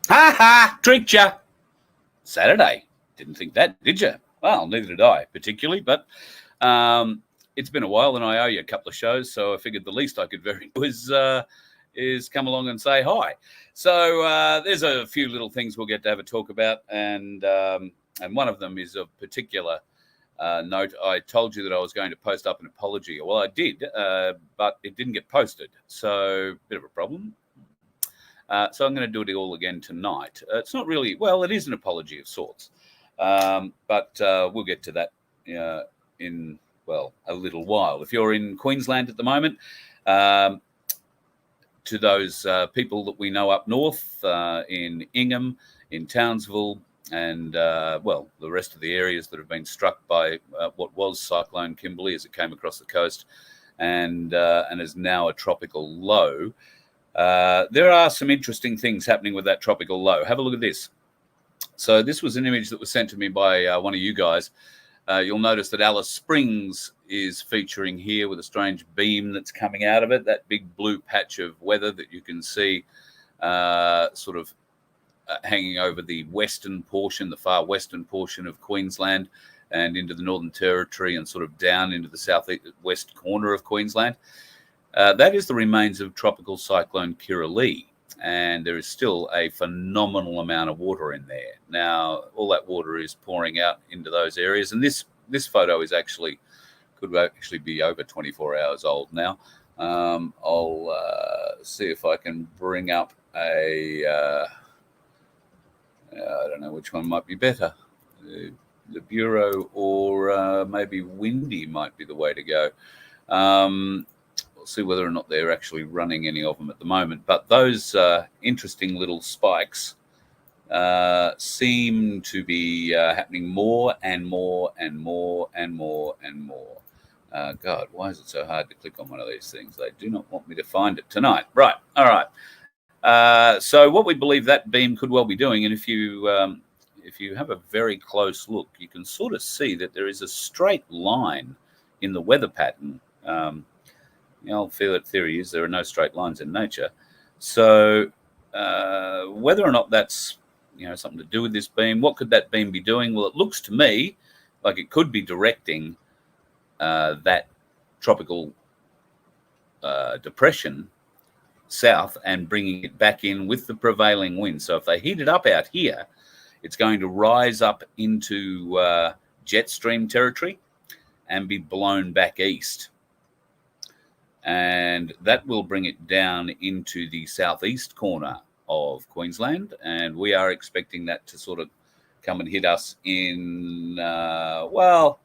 Ha ha! Tricked ya! Saturday. Didn't think that, did you? Well, neither did I, particularly, but it's been a while and I owe you a couple of shows, so I figured the least I could is come along and say hi. So there's a few little things we'll get to have a talk about, and one of them is of particular note. I told you that I was going to post up an apology. Well, I did, but it didn't get posted, so bit of a problem. So I'm going to do it all again tonight. It's not really, well, it is an apology of sorts, but we'll get to that in, well, a little while. If you're in Queensland at the moment, to those people that we know up north in Ingham, in Townsville, and, well, the rest of the areas that have been struck by what was Cyclone Kimberley as it came across the coast and is now a tropical low. There are some interesting things happening with that tropical low. Have a look at this. So this was an image that was sent to me by one of you guys. You'll notice that Alice Springs is featuring here with a strange beam that's coming out of it, that big blue patch of weather that you can see sort of hanging over the western portion, the far western portion of Queensland and into the Northern Territory and sort of down into the southwest corner of Queensland. That is the remains of Tropical Cyclone Kirrily, and there is still a phenomenal amount of water in there. Now, all that water is pouring out into those areas, and this photo is could actually be over 24 hours old now. I'll see if I can bring up I don't know which one might be better, the Bureau or maybe Windy might be the way to go. We'll see whether or not they're actually running any of them at the moment. But those interesting little spikes seem to be happening more and more and more and more and more. God, why is it so hard to click on one of these things? They do not want me to find it tonight. Right. All right. So what we believe that beam could well be doing, and if you have a very close look, you can sort of see that there is a straight line in the weather pattern. The old theory is there are no straight lines in nature. So whether or not that's something to do with this beam, what could that beam be doing? Well, it looks to me like it could be directing that tropical depression south and bringing it back in with the prevailing wind. So if they heat it up out here, it's going to rise up into jet stream territory and be blown back east. And that will bring it down into the southeast corner of Queensland. And we are expecting that to sort of come and hit us in, the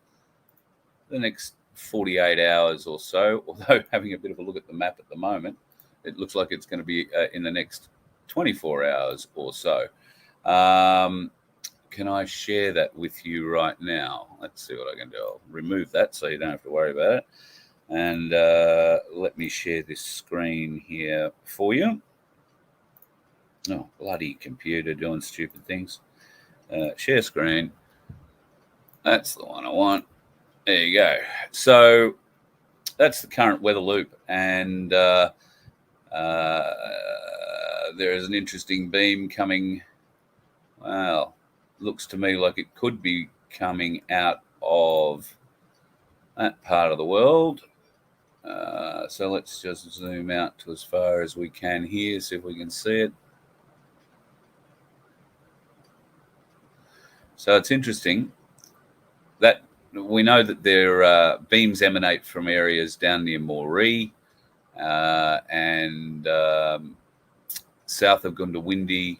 next 48 hours or so. Although having a bit of a look at the map at the moment, it looks like it's going to be in the next 24 hours or so. Can I share that with you right now? Let's see what I can do. I'll remove that so you don't have to worry about it. And let me share this screen here for you. Oh, bloody computer doing stupid things. Share screen. That's the one I want. There you go. So that's the current weather loop. And there is an interesting beam coming. Well, looks to me like it could be coming out of that part of the world. So let's just zoom out to as far as we can here, see if we can see it. So it's interesting that we know that their beams emanate from areas down near Moree and south of Goondiwindi.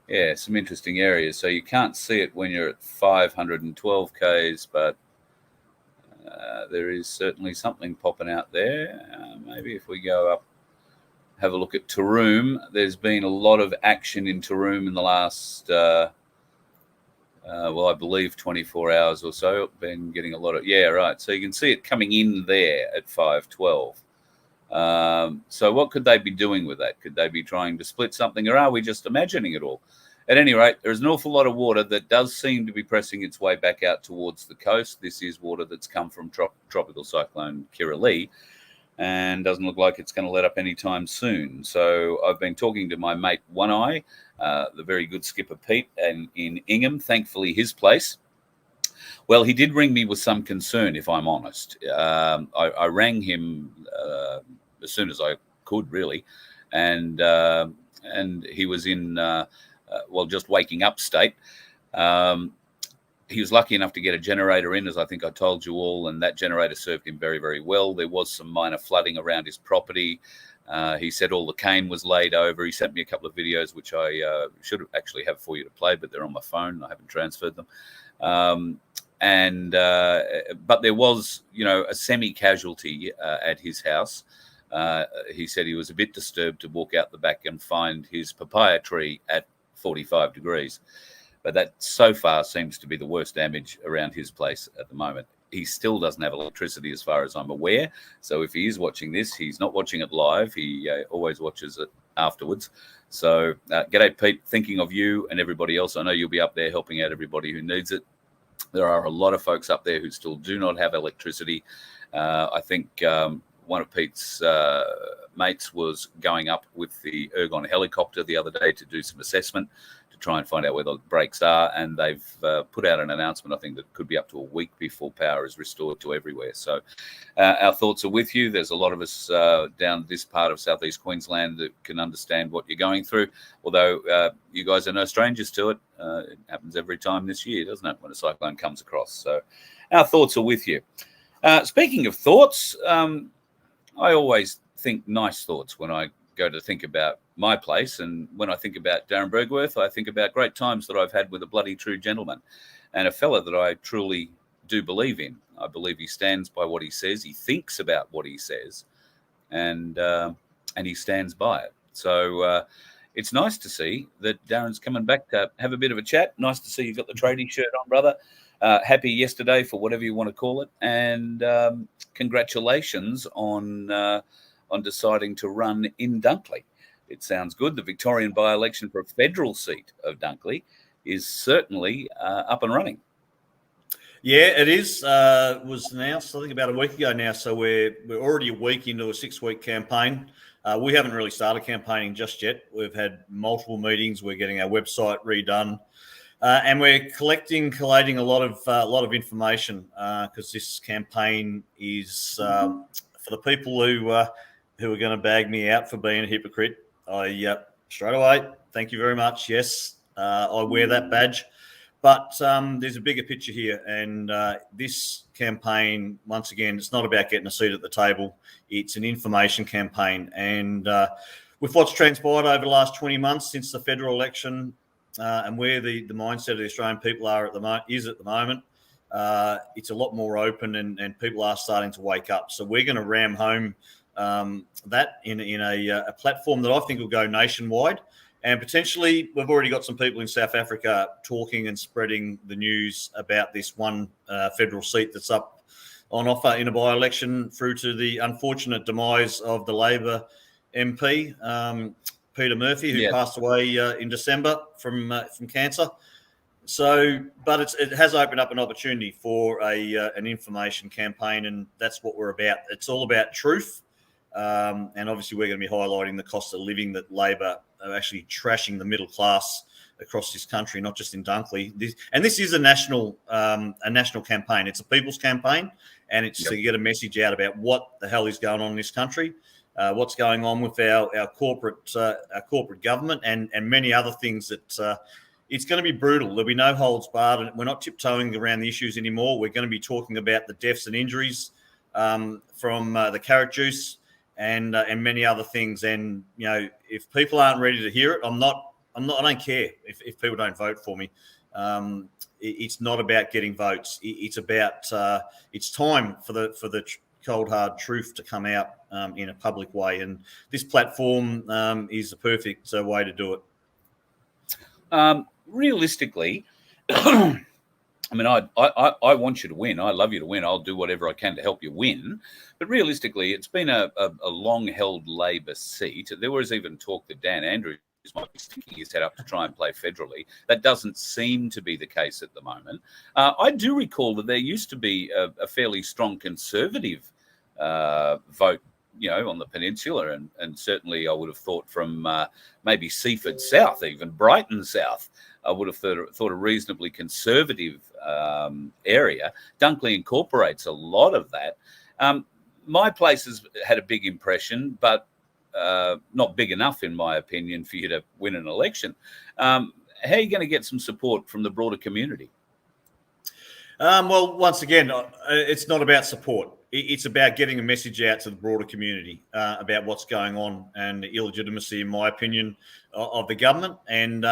Yeah, some interesting areas. So you can't see it when you're at 512 Ks, but there is certainly something popping out there. Maybe if we go up, have a look at Taroom. There's been a lot of action in Taroom in the last, I believe 24 hours or so. Been getting a lot of, yeah, right. So you can see it coming in there at 512. So what could they be doing with that? Could they be trying to split something, or are we just imagining it all? At any rate, there's an awful lot of water that does seem to be pressing its way back out towards the coast. This is water that's come from Tropical Cyclone Kirrily. and doesn't look like it's going to let up anytime soon. So I've been talking to my mate One Eye, the very good skipper Pete, and in Ingham, thankfully his place. Well, he did ring me with some concern, if I'm honest. I rang him as soon as I could, really, and he was in just waking up state. He was lucky enough to get a generator in, as I think I told you all, and that generator served him very, very well. There was some minor flooding around his property. He said all the cane was laid over. He sent me a couple of videos, which I should actually have for you to play, but they're on my phone. I haven't transferred them. But there was, a semi-casualty at his house. He said he was a bit disturbed to walk out the back and find his papaya tree at 45 degrees. But that so far seems to be the worst damage around his place at the moment. He still doesn't have electricity as far as I'm aware. So if he is watching this, he's not watching it live. He always watches it afterwards. So g'day, Pete. Thinking of you and everybody else. I know you'll be up there helping out everybody who needs it. There are a lot of folks up there who still do not have electricity. I think one of Pete's mates was going up with the Ergon helicopter the other day to do some assessment to try and find out where the breaks are. And they've put out an announcement, I think, that could be up to a week before power is restored to everywhere. So our thoughts are with you. There's a lot of us down this part of southeast Queensland that can understand what you're going through, although you guys are no strangers to it. It happens every time this year, doesn't it, when a cyclone comes across? So our thoughts are with you. Speaking of thoughts, I always think nice thoughts when I go to think about my place. And when I think about Darren Bergwerf, I think about great times that I've had with a bloody true gentleman and a fella that I truly do believe in. I believe he stands by what he says. He thinks about what he says, and he stands by it. So it's nice to see that Darren's coming back to have a bit of a chat. Nice to see you've got the tradie shirt on, brother. Happy yesterday for whatever you want to call it. And congratulations on deciding to run in Dunkley. It sounds good. The Victorian by-election for a federal seat of Dunkley is certainly up and running. Yeah, it is. It was announced, I think, about a week ago now. So we're already a week into a 6-week campaign. We haven't really started campaigning just yet. We've had multiple meetings. We're getting our website redone. And we're collating a lot of information because this campaign is for the people who are going to bag me out for being a hypocrite. Straight away, thank you very much. Yes, I wear that badge. But there's a bigger picture here, and this campaign, once again, it's not about getting a seat at the table. It's an information campaign. And with what's transpired over the last 20 months since the federal election, and where the mindset of the Australian people are at the moment, it's a lot more open, and people are starting to wake up. So we're going to ram home that in a platform that I think will go nationwide. And potentially, we've already got some people in South Africa talking and spreading the news about this one federal seat that's up on offer in a by-election, through to the unfortunate demise of the Labor MP, Peter Murphy, who passed away in December from cancer. So, but it has opened up an opportunity for an information campaign, and that's what we're about. It's all about truth. And obviously, we're going to be highlighting the cost of living that Labor are actually trashing the middle class across this country, not just in Dunkley. This is a national campaign. It's a people's campaign, and it's to get a message out about what the hell is going on in this country, what's going on with our corporate government, and many other things that. It's going to be brutal. There'll be no holds barred, and we're not tiptoeing around the issues anymore. We're going to be talking about the deaths and injuries from the carrot juice. And many other things. And if people aren't ready to hear it, I don't care if people don't vote for me. It's not about getting votes. It's about it's time for the cold hard truth to come out in a public way. And this platform is the perfect way to do it. Realistically, I mean, I want you to win. I love you to win. I'll do whatever I can to help you win. But realistically, it's been a long-held Labor seat. There was even talk that Dan Andrews might be sticking his head up to try and play federally. That doesn't seem to be the case at the moment. I do recall that there used to be a fairly strong Conservative vote on the peninsula, and certainly I would have thought from maybe Seaford South, even Brighton South, I would have thought a reasonably conservative area. Dunkley incorporates a lot of that. My place has had a big impression, but not big enough, in my opinion, for you to win an election. How are you going to get some support from the broader community? Well, once again, it's not about support. It's about getting a message out to the broader community about what's going on and the illegitimacy, in my opinion, of the government, and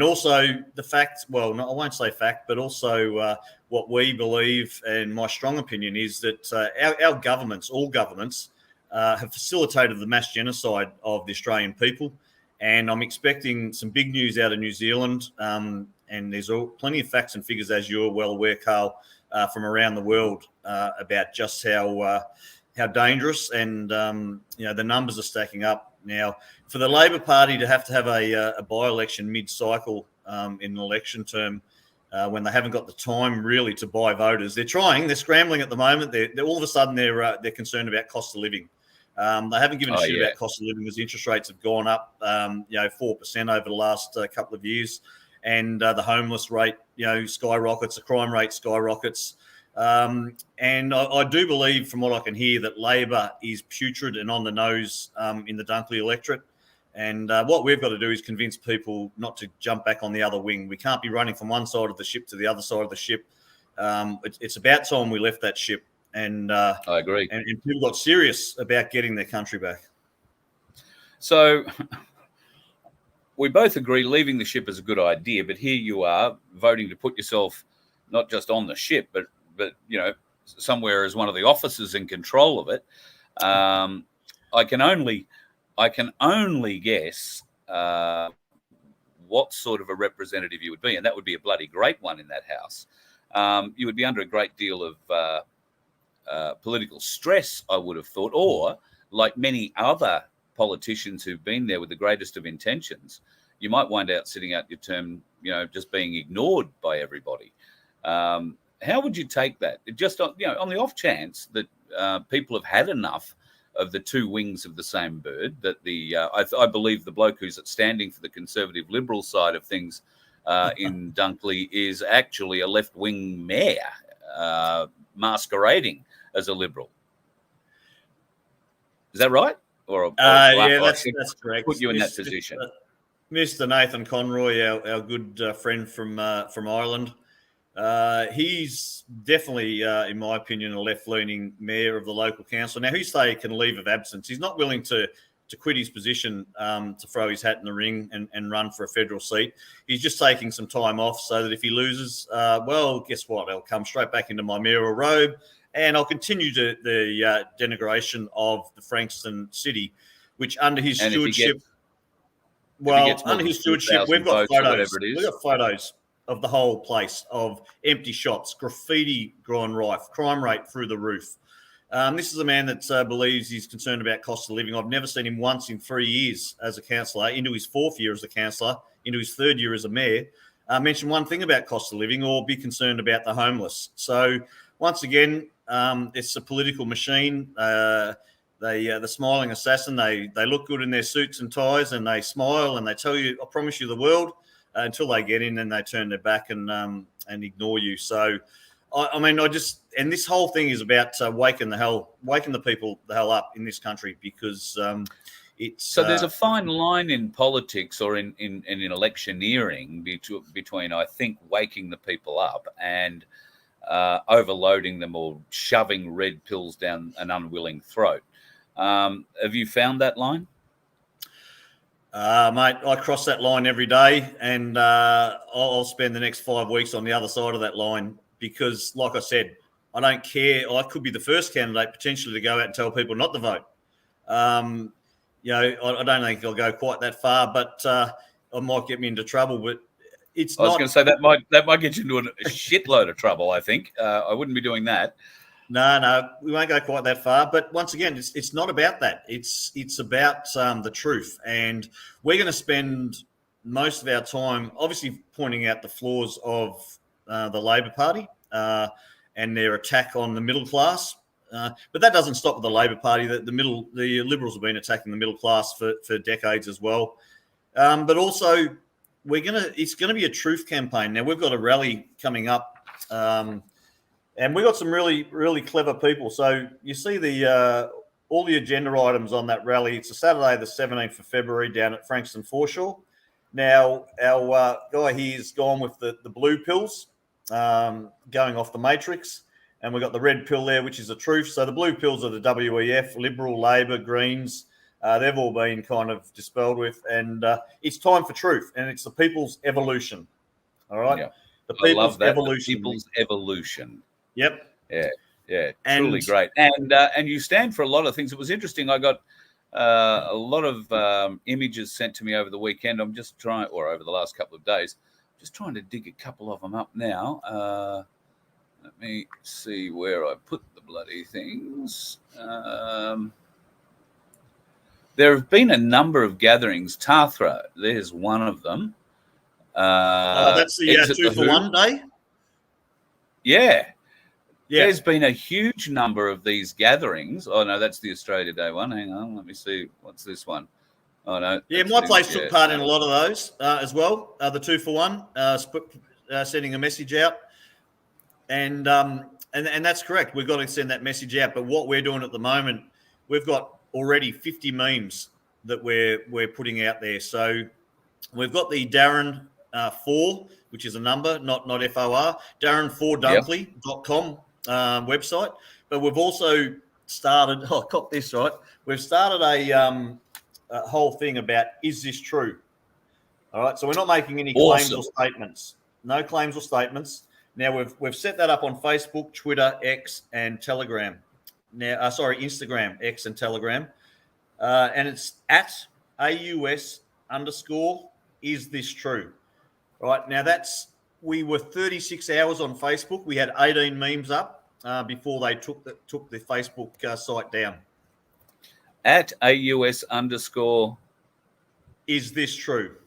also the fact. Well, I won't say fact, but also what we believe, and my strong opinion is that our governments, all governments, have facilitated the mass genocide of the Australian people, and I'm expecting some big news out of New Zealand. And there's plenty of facts and figures, as you're well aware, Carl, from around the world about just how dangerous, and the numbers are stacking up. Now, for the Labor Party to have a by-election mid-cycle in an election term, when they haven't got the time really to buy voters, they're scrambling at the moment. They're all of a sudden they're concerned about cost of living. They haven't given a shit about cost of living, as interest rates have gone up 4% over the last couple of years. And the homeless rate, skyrockets, the crime rate skyrockets. And I do believe, from what I can hear, that Labor is putrid and on the nose in the Dunkley electorate. And what we've got to do is convince people not to jump back on the other wing. We can't be running from one side of the ship to the other side of the ship. It's about time we left that ship. And I agree. And people got serious about getting their country back. So we both agree leaving the ship is a good idea, but here you are voting to put yourself not just on the ship, but somewhere as one of the officers in control of it. I can only guess what sort of a representative you would be, and that would be a bloody great one in that house. You would be under a great deal of political stress, I would have thought, or like many other politicians who've been there with the greatest of intentions, you might wind out sitting out your term, just being ignored by everybody. How would you take that? Just on the off chance that people have had enough of the two wings of the same bird, that I believe the bloke who's standing for the Conservative Liberal side of things in Dunkley is actually a left-wing mayor masquerading as a Liberal. Is that right? That's correct. Put you in that position. Mr. Nathan Conroy, our good friend from Ireland, he's definitely, in my opinion, a left-leaning mayor of the local council. Now, he's taken leave of absence. He's not willing to quit his position to throw his hat in the ring and run for a federal seat. He's just taking some time off so that if he loses, guess what? I'll come straight back into my mayoral robe, and I'll continue the denigration of the Frankston city, which under his stewardship, we've got photos. We've got photos of the whole place, of empty shops, graffiti gone rife, crime rate through the roof. This is a man that believes he's concerned about cost of living. I've never seen him once in 3 years as a councillor, into his fourth year as a councillor, into his third year as a mayor, mention one thing about cost of living or be concerned about the homeless. So once again, it's a political machine. The smiling assassin, they look good in their suits and ties, and they smile and they tell you, I promise you the world, until they get in and they turn their back and ignore you. So, and this whole thing is about waking the people the hell up in this country, because it's... So there's a fine line in politics or in electioneering between, I think, waking the people up and overloading them or shoving red pills down an unwilling throat. Have you found that line? Mate, I cross that line every day, and I'll spend the next 5 weeks on the other side of that line because, like I said, I don't care. I could be the first candidate potentially to go out and tell people not to vote. I don't think I'll go quite that far, but I might get me into trouble. But I was going to say that might get you into a shitload of trouble. I think I wouldn't be doing that. No, we won't go quite that far. But once again, it's not about that. It's about the truth. And we're going to spend most of our time obviously pointing out the flaws of the Labor Party and their attack on the middle class. But that doesn't stop with the Labor Party. The Liberals have been attacking the middle class for decades as well. But also, it's gonna be a truth campaign. Now we've got a rally coming up, and we've got some really, really clever people. So you see all the agenda items on that rally. It's a Saturday, the 17th of February, down at Frankston Foreshore. Now our guy here's gone with the blue pills, going off the matrix, and we've got the red pill there, which is the truth. So the blue pills are the WEF, Liberal, Labor, Greens. They've all been kind of dispelled with, and it's time for truth, and it's the people's evolution. All right, yeah. The people's I love that. evolution. The people's evolution. Yep. Yeah, truly great. And you stand for a lot of things. It was interesting. I got a lot of images sent to me over the weekend. I'm just trying, or over the last couple of days, just trying to dig a couple of them up now. Let me see where I put the bloody things. There have been a number of gatherings. Tathra, there's one of them. That's the 2 for 1 day? Yeah. There's been a huge number of these gatherings. Oh, no, that's the Australia Day one. Hang on, let me see. What's this one? Oh, no. Yeah, my place took part in a lot of those as well. The 2 for 1, sending a message out. And that's correct. We've got to send that message out. But what we're doing at the moment, we've got already 50 memes that we're putting out there. So we've got the Darren 4, which is a number, not FOR, Darren4Dunkley.com website. But we've also started, cop this right. We've started a whole thing about, is this true? All right. So we're not making any claims or statements. No claims or statements. Now we've set that up on Facebook, Twitter, X, and Telegram. Now, Instagram, X, and Telegram, and it's at AUS_ is this true? Right now, we were 36 hours on Facebook. We had 18 memes up before they took the Facebook site down. At AUS_ is this true?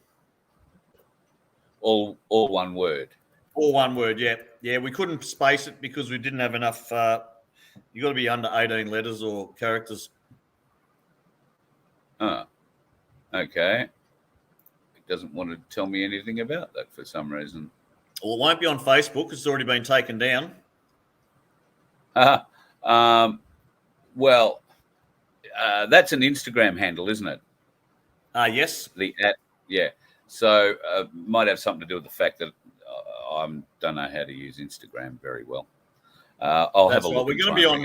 All one word. All one word. Yeah. We couldn't space it because we didn't have enough. You got to be under 18 letters or characters. Okay. It doesn't want to tell me anything about that for some reason. Well, it won't be on Facebook. It's already been taken down. Well, that's an Instagram handle, isn't it? Yes. Yeah. So might have something to do with the fact that I don't know how to use Instagram very well. I'll have a look. We're going to be on.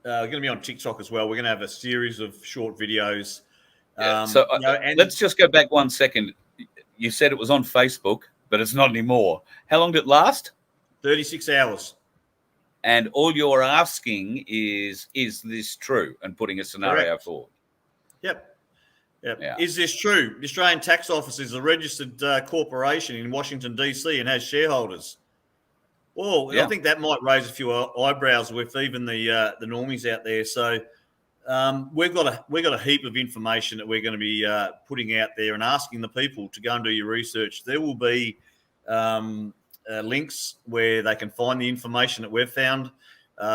We're going to be on TikTok as well. We're going to have a series of short videos. Let's just go back 1 second. You said it was on Facebook, but it's not anymore. How long did it last? 36 hours. And all you're asking is this true? And putting a scenario forward. Yep. Yeah. Is this true? The Australian Tax Office is a registered corporation in Washington, D.C. and has shareholders. Well, I think that might raise a few eyebrows with even the normies out there. So we've got a heap of information that we're going to be putting out there and asking the people to go and do your research. There will be links where they can find the information that we've found.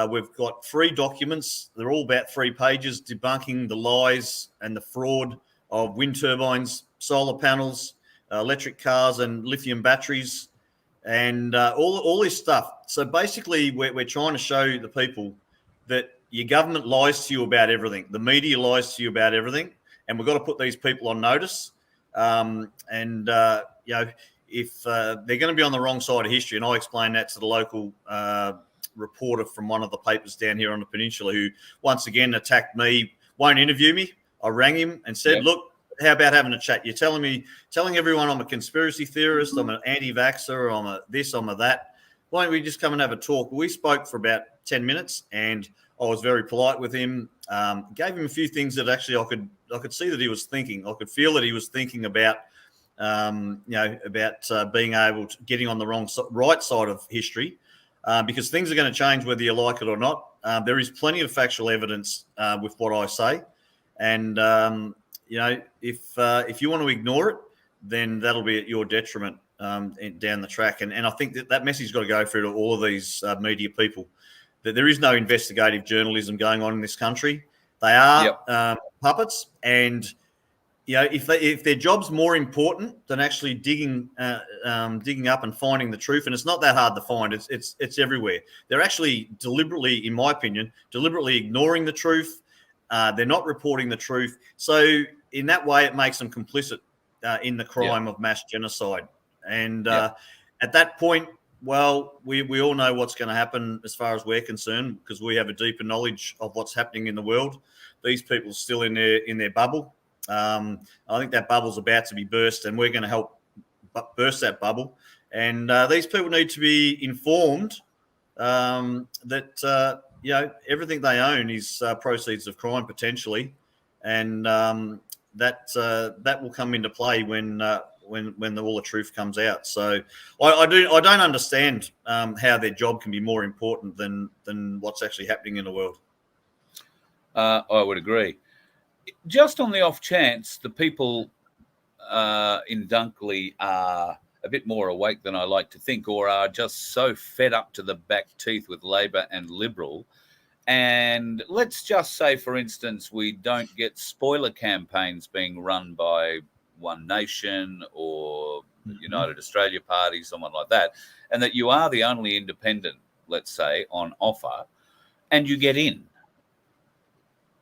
We've got free documents. They're all about 3 pages debunking the lies and the fraud of wind turbines, solar panels, electric cars and lithium batteries, and all this stuff. So basically, we're trying to show the people that your government lies to you about everything. The media lies to you about everything, and we've got to put these people on notice. If they're going to be on the wrong side of history, and I explained that to the local reporter from one of the papers down here on the peninsula, who once again attacked me, won't interview me. I rang him and said, look, how about having a chat? You're telling everyone I'm a conspiracy theorist, I'm an anti-vaxxer, I'm a this, I'm a that. Why don't we just come and have a talk? We spoke for about 10 minutes and I was very polite with him, gave him a few things that actually I could see that he was thinking. I could feel that he was thinking about, being able to getting on the right side of history, because things are going to change whether you like it or not. There is plenty of factual evidence with what I say. And, if you want to ignore it, then that'll be at your detriment down the track. And I think that message has got to go through to all of these media people. that there is no investigative journalism going on in this country. They are puppets, and if their job's more important than actually digging up and finding the truth, and it's not that hard to find. It's everywhere. They're actually deliberately, in my opinion, ignoring the truth. They're not reporting the truth. So in that way, it makes them complicit in the crime of mass genocide. And at that point, well, we all know what's going to happen as far as we're concerned, because we have a deeper knowledge of what's happening in the world. These people are still in their bubble. I think that bubble's about to be burst, and we're going to help burst that bubble. And these people need to be informed that everything they own is proceeds of crime potentially, and that will come into play when all the truth comes out. So I don't understand how their job can be more important than what's actually happening in the world. I would agree. Just on the off chance, the people in Dunkley are a bit more awake than I like to think, or are just so fed up to the back teeth with Labor and Liberal. And let's just say, for instance, we don't get spoiler campaigns being run by One Nation or United Australia Party, someone like that, and that you are the only independent, let's say, on offer, and you get in.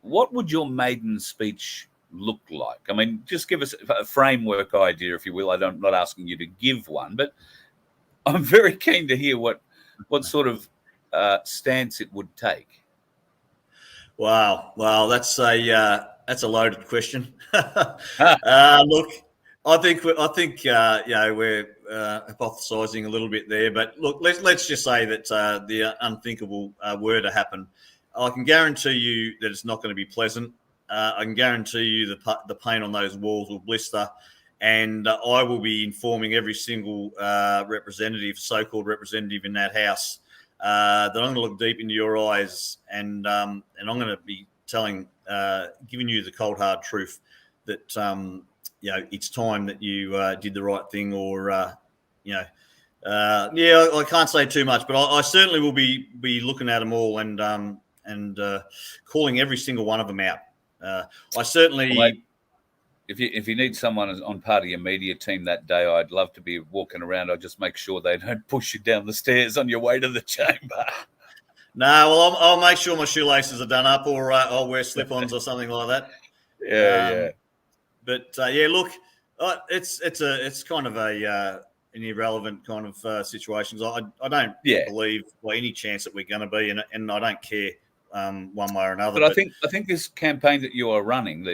What would your maiden speech look like? I mean, just give us a framework idea, if you will. I'm not asking you to give one, but I'm very keen to hear what sort of stance it would take. Wow, that's a loaded question. Look, I think we're hypothesising a little bit there, but look, let's just say that the unthinkable were to happen. I can guarantee you that it's not going to be pleasant. I can guarantee you the paint on those walls will blister, and I will be informing every single so-called representative in that house that I'm going to look deep into your eyes, and I'm going to be giving you the cold hard truth that it's time that you did the right thing, or I can't say too much, but I certainly will be looking at them all and calling every single one of them out. I certainly. Well, mate, if you need someone on part of your media team that day, I'd love to be walking around. I'll just make sure they don't push you down the stairs on your way to the chamber. No, well, I'll make sure my shoelaces are done up, or I'll wear slip-ons or something like that. Yeah. But look, it's kind of an irrelevant kind of situation. I don't believe by any chance that we're going to be, and I don't care one way or another. But I think this campaign that you are running,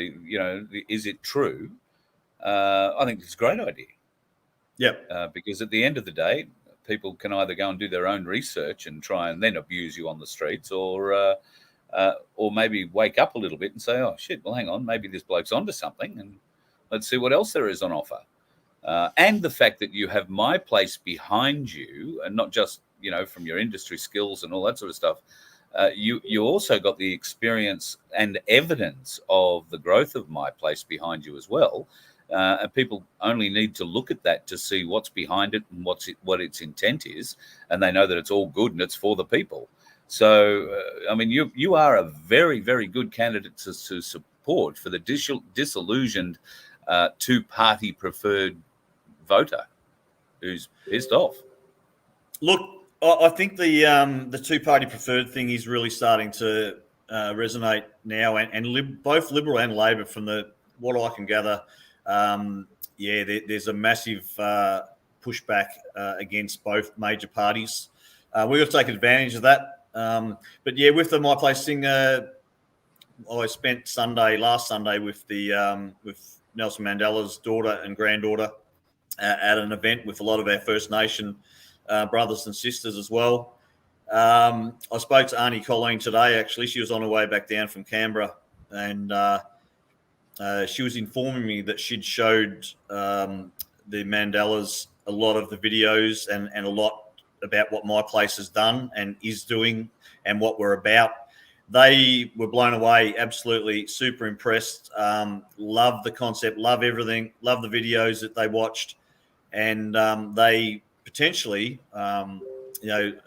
is it true? I think it's a great idea. Yep. Because at the end of the day, people can either go and do their own research and try and then abuse you on the streets, or maybe wake up a little bit and say, oh shit, well hang on, maybe this bloke's onto something, and let's see what else there is on offer. And the fact that you have My Place behind you, and not just from your industry skills and all that sort of stuff. You also got the experience and evidence of the growth of My Place behind you as well. And people only need to look at that to see what's behind it and what its intent is, and they know that it's all good and it's for the people. So, you are a very, very good candidate to support for the disillusioned two-party preferred voter who's pissed off. Look, I think the two-party preferred thing is really starting to resonate now, and both Liberal and Labor, from what I can gather. There's a massive pushback against both major parties. We've got to take advantage of that. But with the My Place thing, I spent last Sunday with with Nelson Mandela's daughter and granddaughter at an event with a lot of our First Nation brothers and sisters as well. I spoke to Auntie Colleen today. Actually, she was on her way back down from Canberra, and she was informing me that she'd showed the Mandelas a lot of the videos and a lot about what My Place has done and is doing and what we're about. They were blown away, absolutely super impressed. Love the concept, love everything, love the videos that they watched, and they potentially, are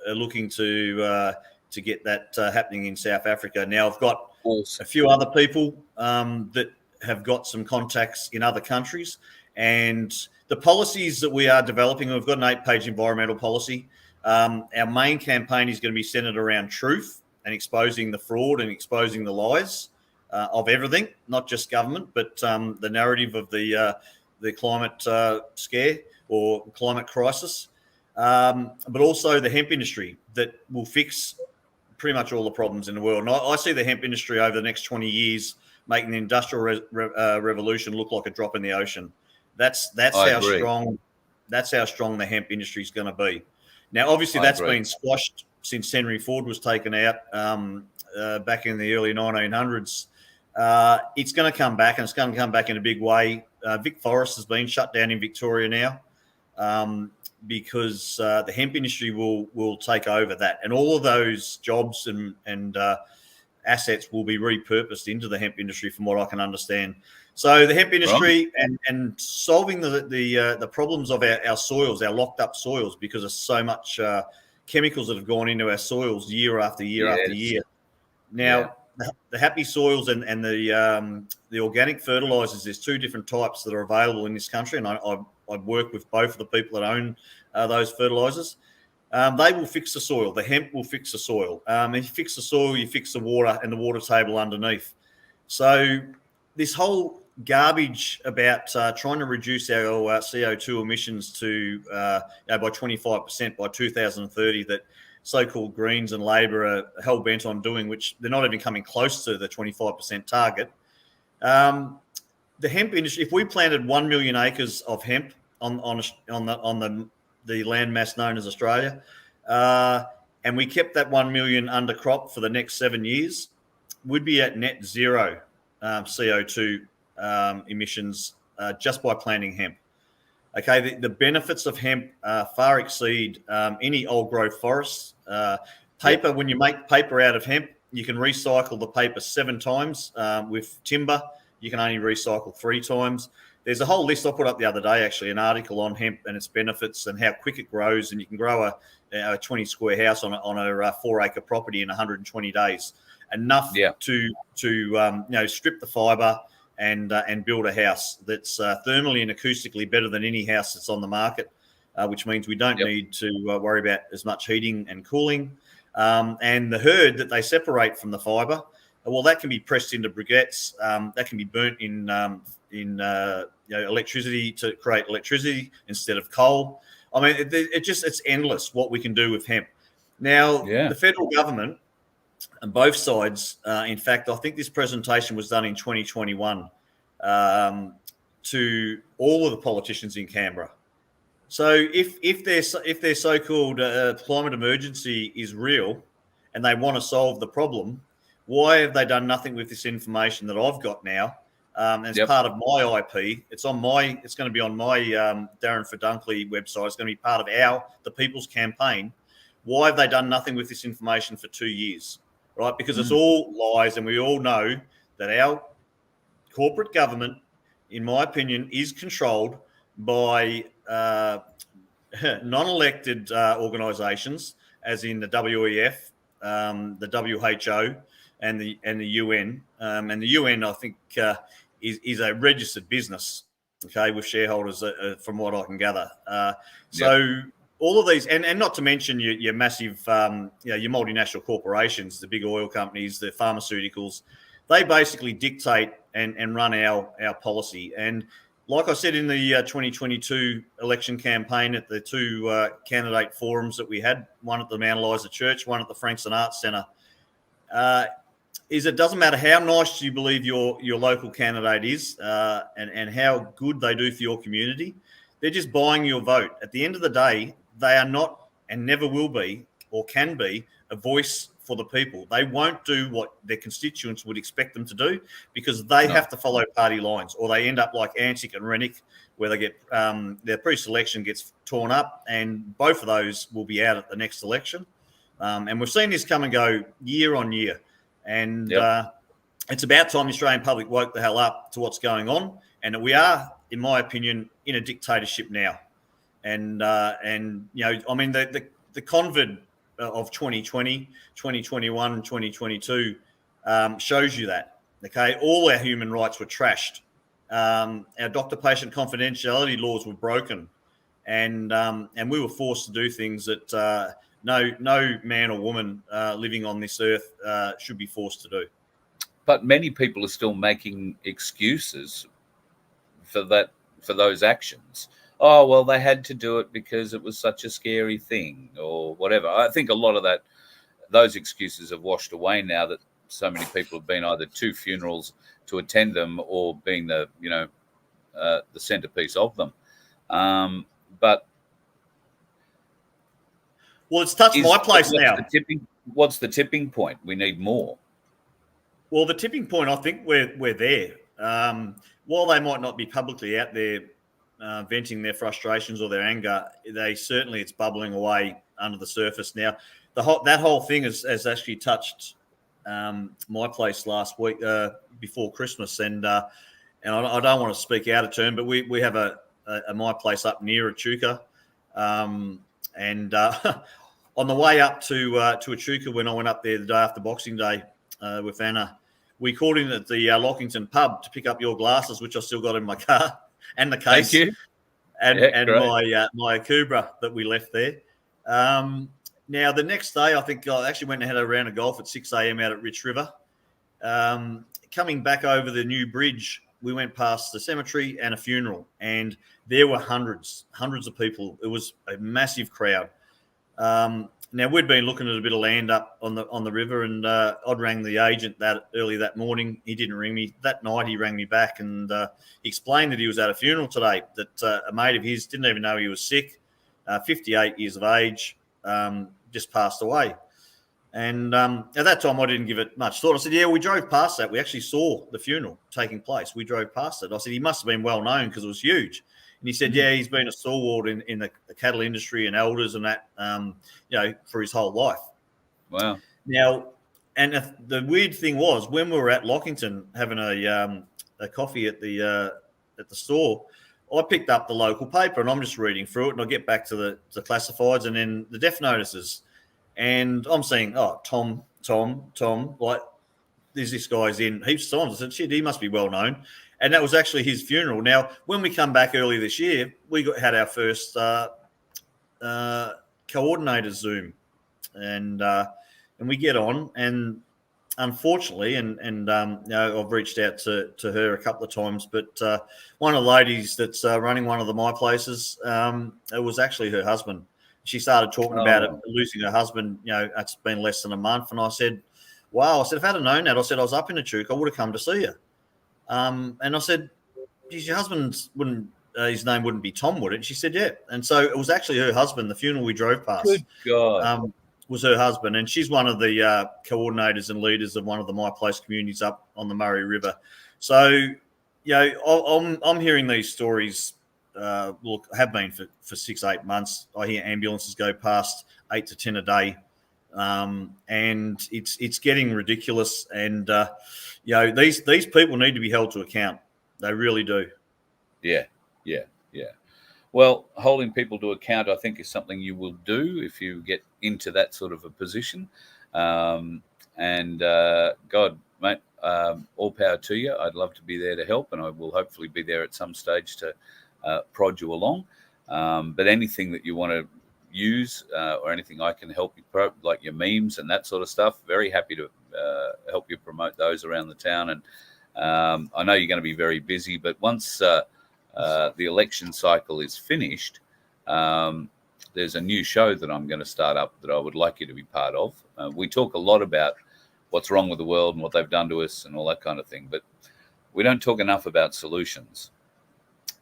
looking to to get that happening in South Africa. Now, I've got Awesome. a few other people that have got some contacts in other countries, and the policies that we are developing, we've got an 8-page environmental policy. Our main campaign is going to be centered around truth and exposing the fraud and exposing the lies of everything, not just government, but the narrative of the climate scare or climate crisis, but also the hemp industry that will fix pretty much all the problems in the world. And I see the hemp industry over the next 20 years making the industrial revolution look like a drop in the ocean. That's how strong the hemp industry is going to be. Now, obviously, that's been squashed since Henry Ford was taken out back in the early 1900s. It's going to come back, and it's going to come back in a big way. Vic Forest has been shut down in Victoria now because the hemp industry will take over that, and all of those jobs and assets will be repurposed into the hemp industry, from what I can understand. So the hemp industry and solving the problems of our soils, our locked up soils, because of so much chemicals that have gone into our soils year after year after year. Now, the happy soils and the organic fertilizers, there's 2 different types that are available in this country, and I'd work with both of the people that own those fertilizers. They will fix the soil. The hemp will fix the soil. If you fix the soil, you fix the water and the water table underneath. So this whole garbage about trying to reduce our CO2 emissions to by 25% by 2030 that so-called Greens and Labor are hell-bent on doing, which they're not even coming close to the 25% target. The hemp industry, if we planted 1 million acres of hemp on the land mass known as Australia, and we kept that 1 million under crop for the next 7 years, we'd be at net zero CO2 emissions just by planting hemp. Okay, the benefits of hemp far exceed any old growth forests. Paper, when you make paper out of hemp, you can recycle the paper 7 times. With timber, you can only recycle 3 times. There's a whole list I put up the other day, actually, an article on hemp and its benefits and how quick it grows. And you can grow a 20 square house on a 4-acre property in 120 days, enough to strip the fibre and build a house that's thermally and acoustically better than any house that's on the market, which means we don't need to worry about as much heating and cooling. And the herd that they separate from the fibre, well, that can be pressed into briquettes. That can be burnt in electricity to create electricity instead of coal. I mean, it's endless what we can do with hemp. Now, the federal government and both sides, in fact, I think this presentation was done in 2021 to all of the politicians in Canberra. So if their so-called climate emergency is real and they want to solve the problem, why have they done nothing with this information that I've got now? As part of my IP, it's going to be on my Darren Ferdunkley website. It's going to be part of the People's Campaign. Why have they done nothing with this information for 2 years? Right? Because it's all lies, and we all know that our corporate government, in my opinion, is controlled by non-elected organisations, as in the WEF, the WHO, and the UN. And the UN, I think, is a registered business, okay, with shareholders, from what I can gather. So all of these, and not to mention your massive, your multinational corporations, the big oil companies, the pharmaceuticals, they basically dictate and run our policy. And like I said in the 2022 election campaign at the 2 candidate forums that we had, one at the Mount Eliza Church, one at the Frankston Arts Centre, is it doesn't matter how nice you believe your local candidate is and how good they do for your community. They're just buying your vote. At the end of the day, they are not and never will be or can be a voice for the people. They won't do what their constituents would expect them to do because they have to follow party lines, or they end up like Antic and Rennick, where they get their pre-selection gets torn up, and both of those will be out at the next election. And we've seen this come and go year on year. And it's about time the Australian public woke the hell up to what's going on, and that we are, in my opinion, in a dictatorship now. And I mean, the convid of 2020, 2021, and 2022 shows you that. Okay, all our human rights were trashed. Our doctor-patient confidentiality laws were broken, and we were forced to do things that no man or woman living on this earth should be forced to do. But many people are still making excuses for those actions. Oh, well, they had to do it because it was such a scary thing or whatever. I think a lot of those excuses have washed away now that so many people have been either to funerals to attend them or being the centerpiece of them. But well, it's touched my place now. What's the tipping point? We need more. Well, the tipping point, I think we're there. While they might not be publicly out there venting their frustrations or their anger, it's bubbling away under the surface now. That whole thing has actually touched my place last week before Christmas, and I don't want to speak out of turn, but we have a my place up near Echuca, and on the way up to Echuca, when I went up there the day after Boxing Day with Anna, we called in at the Lockington pub to pick up your glasses, which I still got in my car, and the case. Thank you. And my Cobra that we left there. Now, the next day, I think I actually went and had a round of golf at 6 a.m. out at Rich River. Coming back over the new bridge, we went past the cemetery and a funeral, and there were hundreds of people. It was a massive crowd. Now, we'd been looking at a bit of land up on the river, and I'd rang the agent early that morning. He didn't ring me. That night, he rang me back and he explained that he was at a funeral today, that a mate of his didn't even know he was sick, 58 years of age, just passed away. And at that time, I didn't give it much thought. I said, yeah, we drove past that. We actually saw the funeral taking place. We drove past it. I said, he must have been well known because it was huge. And he said, yeah, he's been a stalwart in the cattle industry and elders and that, for his whole life. Wow. Now, and the weird thing was when we were at Lockington having a coffee at the store, I picked up the local paper and I'm just reading through it, and I get back to the classifieds and then the death notices, and I'm seeing, Tom, like this guy's in heaps of times. I said, shit, he must be well known. And that was actually his funeral. Now, when we come back early this year, we had our first coordinator Zoom, and we get on, and unfortunately, I've reached out to her a couple of times, but one of the ladies that's running one of the My Places, it was actually her husband. She started talking about it, losing her husband. It's been less than a month, and I said, "Wow!" I said, "If I had known that, I said I was up in Echuca, I would have come to see you." And I said, "Geez, your husband wouldn't. His name wouldn't be Tom, would it?" She said, "Yeah." And so it was actually her husband. The funeral we drove past. Good God. Was her husband, and she's one of the coordinators and leaders of one of the My Place communities up on the Murray River. So, I'm hearing these stories. Have been for 6-8 months. I hear ambulances go past 8 to 10 a day, and it's getting ridiculous. And these people need to be held to account. They really do. Yeah. Well, holding people to account, I think, is something you will do if you get into that sort of a position. God, mate, all power to you. I'd love to be there to help, and I will hopefully be there at some stage to prod you along. But anything that you want to use or anything I can help you, like your memes and that sort of stuff, very happy to help you promote those around the town. And I know you're going to be very busy, but once the election cycle is finished, there's a new show that I'm going to start up that I would like you to be part of. We talk a lot about what's wrong with the world and what they've done to us and all that kind of thing, but we don't talk enough about solutions.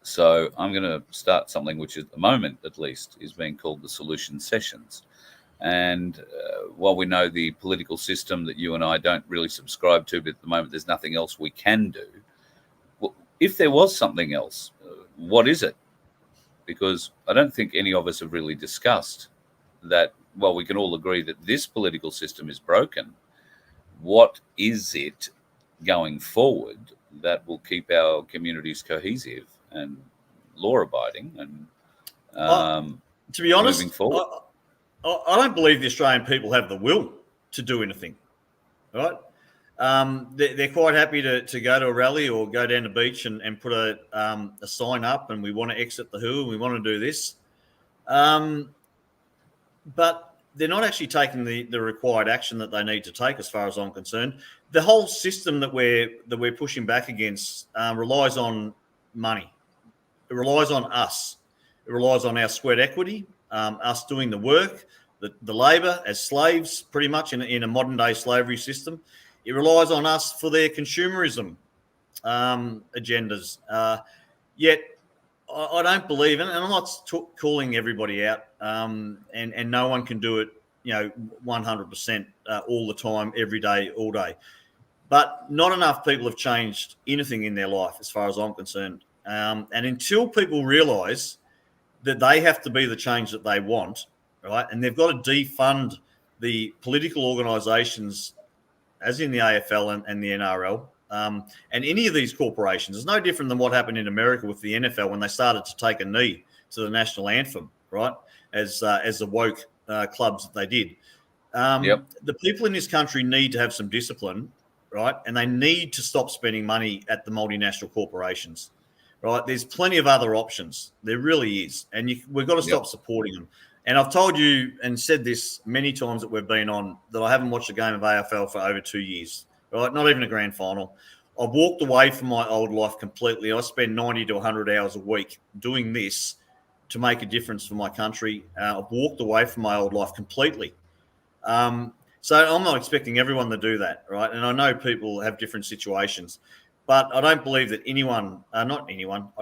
So I'm going to start something which at the moment, at least, is being called the Solution Sessions. And while we know the political system that you and I don't really subscribe to, but at the moment there's nothing else we can do. Well, if there was something else, what is it? Because I don't think any of us have really discussed that. Well, we can all agree that this political system is broken. What is it going forward that will keep our communities cohesive and law-abiding and to be honest, moving forward? I don't believe the Australian people have the will to do anything, right? They're quite happy to go to a rally or go down the beach and put a sign up, and we want to exit the WHO and we want to do this. But they're not actually taking the required action that they need to take, as far as I'm concerned. The whole system that we're pushing back against relies on money. It relies on us. It relies on our sweat equity, us doing the work, the labour as slaves, pretty much in a modern day slavery system. It relies on us for their consumerism agendas. Yet I don't believe in it, and I'm not calling everybody out, and no one can do it, 100% all the time, every day, all day. But not enough people have changed anything in their life, as far as I'm concerned. And until people realise that they have to be the change that they want, right, and they've got to defund the political organisations, as in the AFL and the NRL, and any of these corporations. It's no different than what happened in America with the NFL when they started to take a knee to the national anthem, right, as the woke clubs that they did. The people in this country need to have some discipline, right, and they need to stop spending money at the multinational corporations, right? There's plenty of other options. There really is, and we've got to stop supporting them. And I've told you and said this many times that we've been on, that I haven't watched a game of AFL for over 2 years, right? Not even a grand final. I've walked away from my old life completely. I spend 90 to 100 hours a week doing this to make a difference for my country. I've walked away from my old life completely. So I'm not expecting everyone to do that, right? And I know people have different situations, but I don't believe that I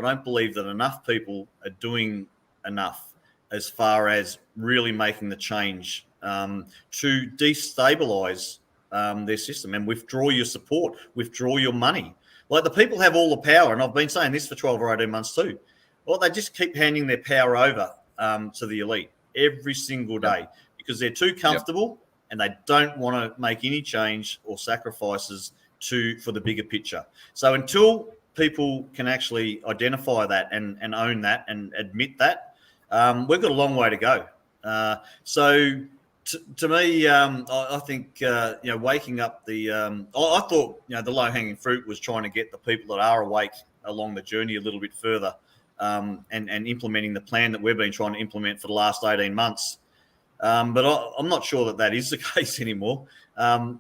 don't believe that enough people are doing enough as far as really making the change to destabilise their system and withdraw your support, withdraw your money. Like, the people have all the power, and I've been saying this for 12 or 18 months too. Well, they just keep handing their power over to the elite every single day because they're too comfortable and they don't want to make any change or sacrifices for the bigger picture. So until people can actually identify that and own that and admit that, we've got a long way to go. So to me, I think, waking up I thought, the low-hanging fruit was trying to get the people that are awake along the journey a little bit further, and implementing the plan that we've been trying to implement for the last 18 months. But I'm not sure that is the case anymore.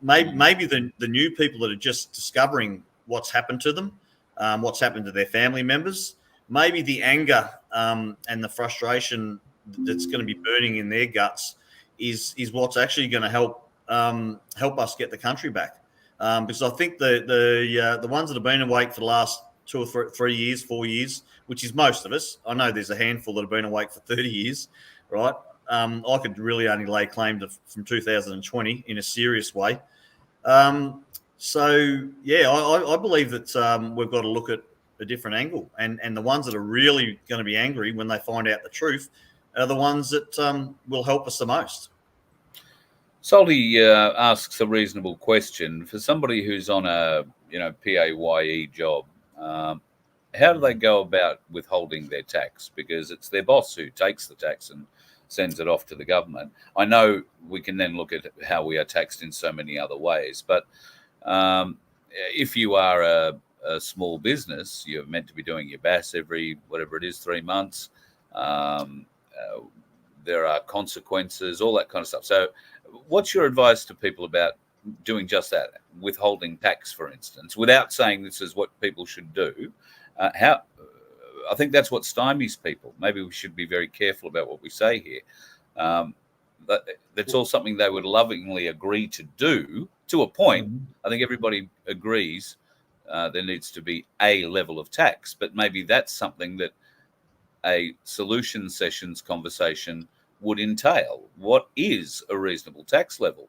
Maybe the new people that are just discovering what's happened to them, what's happened to their family members, maybe the anger and the frustration that's going to be burning in their guts is what's actually going to help us get the country back. Because I think the ones that have been awake for the last 2 or 3 years, 4 years, which is most of us. I know there's a handful that have been awake for 30 years, right? I could really only lay claim to from 2020 in a serious way. I believe that we've got to look at a different angle, and the ones that are really going to be angry when they find out the truth are the ones that will help us the most. Salty asks a reasonable question. For somebody who's on a PAYE job, how do they go about withholding their tax? Because it's their boss who takes the tax and sends it off to the government. I know we can then look at how we are taxed in so many other ways, but if you are a small business, you're meant to be doing your BAS every, 3 months. There are consequences, all that kind of stuff. So what's your advice to people about doing just that, withholding tax, for instance, without saying this is what people should do? I think that's what stymies people. Maybe we should be very careful about what we say here. That's all something they would lovingly agree to do to a point. I think everybody agrees there needs to be a level of tax, but maybe that's something that a solution sessions conversation would entail. What is a reasonable tax level?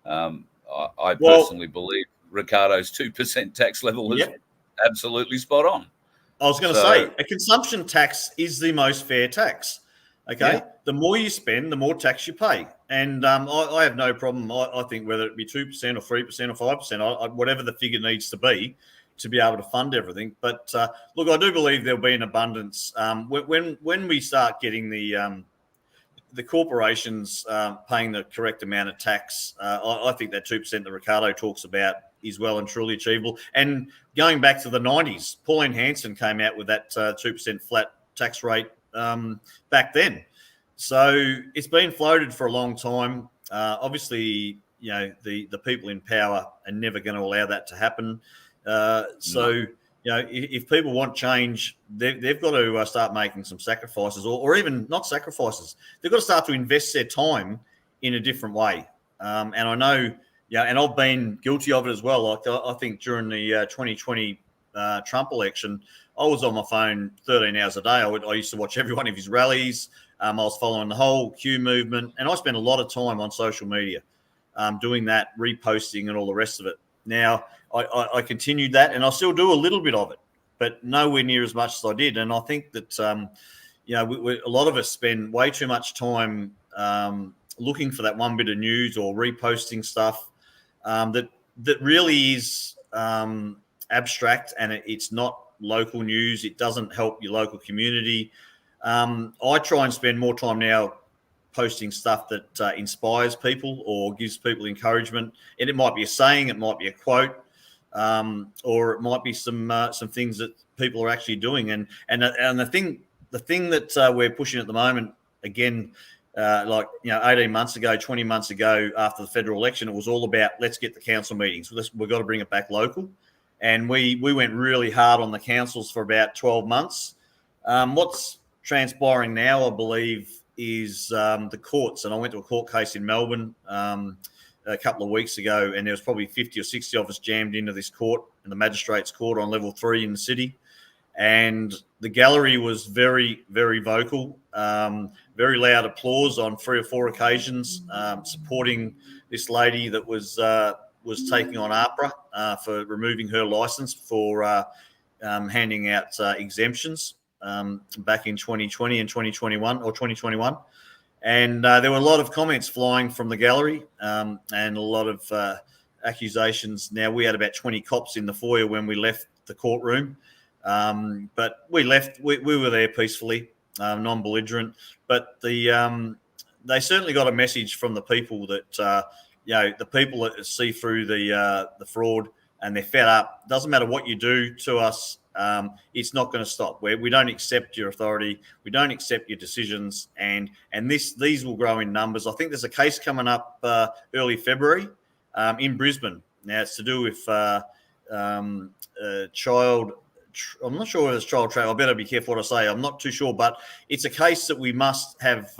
I personally believe Ricardo's 2% tax level is absolutely spot on. I was going to say, a consumption tax is the most fair tax. Okay, the more you spend, the more tax you pay, and I have no problem. I think whether it be 2% or 3% or 5%, whatever the figure needs to be able to fund everything. But look, I do believe there'll be an abundance when we start getting the the corporations paying the correct amount of tax. I think that 2% that Ricardo talks about is well and truly achievable. And going back to the 90s, Pauline Hanson came out with that 2% flat tax rate back then. So it's been floated for a long time. Obviously, the people in power are never going to allow that to happen. So if people want change, they've got to start making some sacrifices, or even not sacrifices. They've got to start to invest their time in a different way. And I know, and I've been guilty of it as well. Like I think during the 2020 Trump election, I was on my phone 13 hours a day. I used to watch every one of his rallies. I was following the whole Q movement, and I spent a lot of time on social media doing that, reposting and all the rest of it. Now, I continued that, and I still do a little bit of it, but nowhere near as much as I did. And I think that, a lot of us spend way too much time looking for that one bit of news or reposting stuff that really is abstract, and it's not local news. It doesn't help your local community. I try and spend more time now posting stuff that inspires people or gives people encouragement. And it might be a saying, it might be a quote, or it might be some things that people are actually doing. And the thing that we're pushing at the moment, again, 18 months ago, 20 months ago, after the federal election, it was all about let's get the council meetings. We've got to bring it back local. And we went really hard on the councils for about 12 months. What's transpiring now, I believe, is the courts. And I went to a court case in Melbourne a couple of weeks ago, and there was probably 50 or 60 of us jammed into this court, in the magistrate's court on level 3 in the city. And the gallery was very, very vocal, very loud applause on 3 or 4 occasions, supporting this lady that was taking on APRA for removing her license for handing out exemptions back in 2020 and 2021 or 2021. And there were a lot of comments flying from the gallery and a lot of accusations. Now, we had about 20 cops in the foyer when we left the courtroom, but we left. We were there peacefully, non-belligerent. But they certainly got a message from the people that the people that see through the fraud, and they're fed up. Doesn't matter what you do to us. It's not going to stop. We don't accept your authority. We don't accept your decisions, and these will grow in numbers. I think there's a case coming up early February in Brisbane. Now it's to do with child. I'm not sure whether it's child trafficking. I better be careful what I say. I'm not too sure, but it's a case that we must have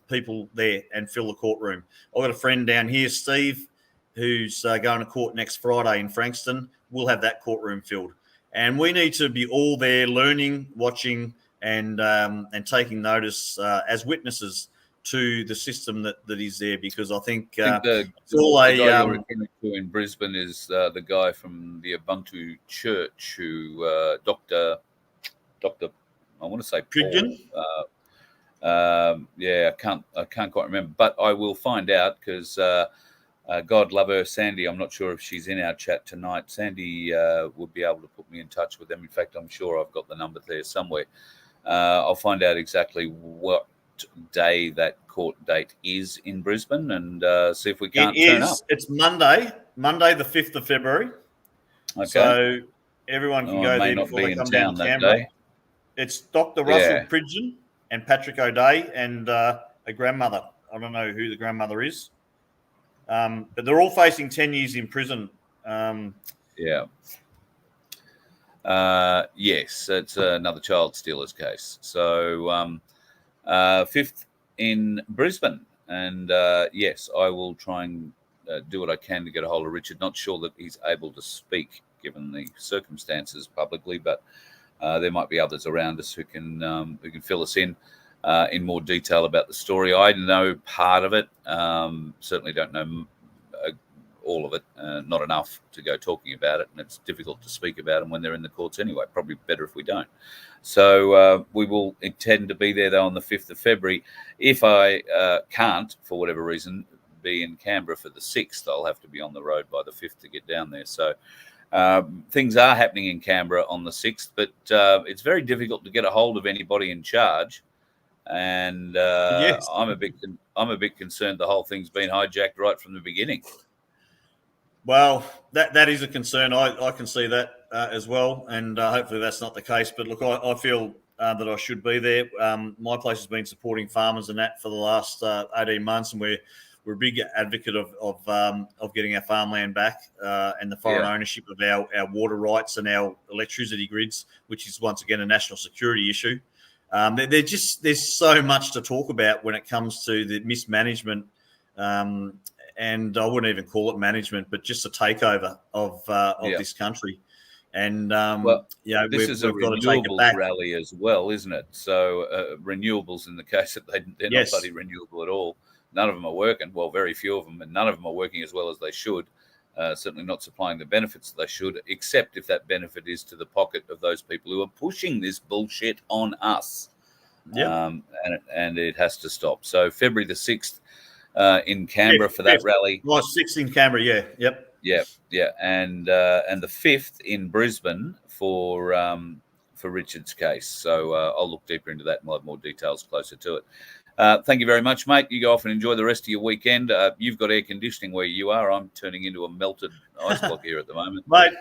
people there and fill the courtroom. I've got a friend down here, Steve, who's going to court next Friday in Frankston. We'll have that courtroom filled. And we need to be all there learning, watching, and taking notice as witnesses to the system that is there, because I think the guy you're referring to in Brisbane is the guy from the Ubuntu Church who Dr. I want to say Pridgeon. I can't quite remember, but I will find out because God love her, Sandy. I'm not sure if she's in our chat tonight. Sandy would be able to put me in touch with them. In fact, I'm sure I've got the number there somewhere. I'll find out exactly what day that court date is in Brisbane and see if we can't turn up. It's Monday the 5th of February. Okay. So everyone can go there before they come down to Canberra. Day. It's Dr. Russell Pridgeon and Patrick O'Day and a grandmother. I don't know who the grandmother is. But they're all facing 10 years in prison. Yes, it's another child stealers case. So 5th in Brisbane. And yes, I will try and do what I can to get a hold of Richard. Not sure that he's able to speak given the circumstances publicly, but there might be others around us who can fill us in more detail about the story. I know part of it. Certainly don't know all of it. Not enough to go talking about it, and it's difficult to speak about them when they're in the courts anyway. Probably better if we don't. So we will intend to be there though on the 5th of February. If I can't, for whatever reason, be in Canberra for the 6th, I'll have to be on the road by the 5th to get down there. So things are happening in Canberra on the 6th, but it's very difficult to get a hold of anybody in charge and Yes. I'm a bit concerned the whole thing's been hijacked right from the beginning. Well, that is a concern. I can see that as well, and hopefully that's not the case. But look, I feel that I should be there. My place has been supporting farmers and that for the last 18 months, and we're a big advocate of getting our farmland back and the foreign ownership of our water rights and our electricity grids, which is once again a national security issue. There's so much to talk about when it comes to the mismanagement. And I wouldn't even call it management, but just a takeover of this country. And this is a we've got to take it renewables back. rally as well, isn't it? So renewables, in the case that they're not bloody renewable at all. None of them are working. Well, very few of them, and none of them are working as well as they should. Certainly not supplying the benefits that they should, except if that benefit is to the pocket of those people who are pushing this bullshit on us. And it has to stop. So February the 6th. In Canberra for that rally. Oh, 6th in Canberra, yeah, and the 5th in Brisbane for Richard's case. So I'll look deeper into that and we'll have more details closer to it. Thank you very much, mate. You go off and enjoy the rest of your weekend. You've got air conditioning where you are. I'm turning into a melted ice block here at the moment. Mate,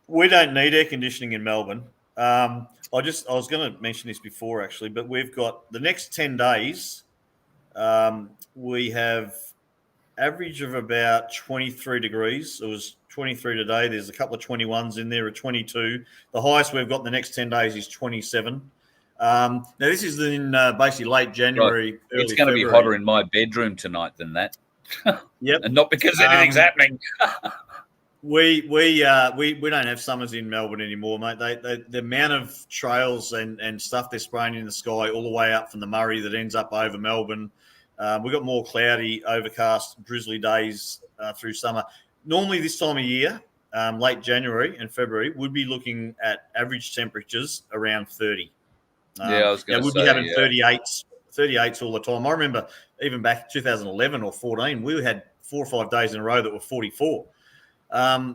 we don't need air conditioning in Melbourne. I was going to mention this before actually, but we've got the next 10 days. We have average of about 23 degrees. It was 23 today. There's a couple of 21s in there, a 22. The highest we've got in the next 10 days is 27. Now, this is in basically late January. Right. It's going to be hotter in my bedroom tonight than that. Yep. And not because anything's happening. We don't have summers in Melbourne anymore, mate. The amount of trails and stuff they're spraying in the sky all the way up from the Murray that ends up over Melbourne. We've got more cloudy, overcast, drizzly days through summer. Normally this time of year, late January and February, we'd be looking at average temperatures around 30. I was going to say. We'd be having 38s all the time. I remember even back 2011 or 14, we had 4 or 5 days in a row that were 44. They're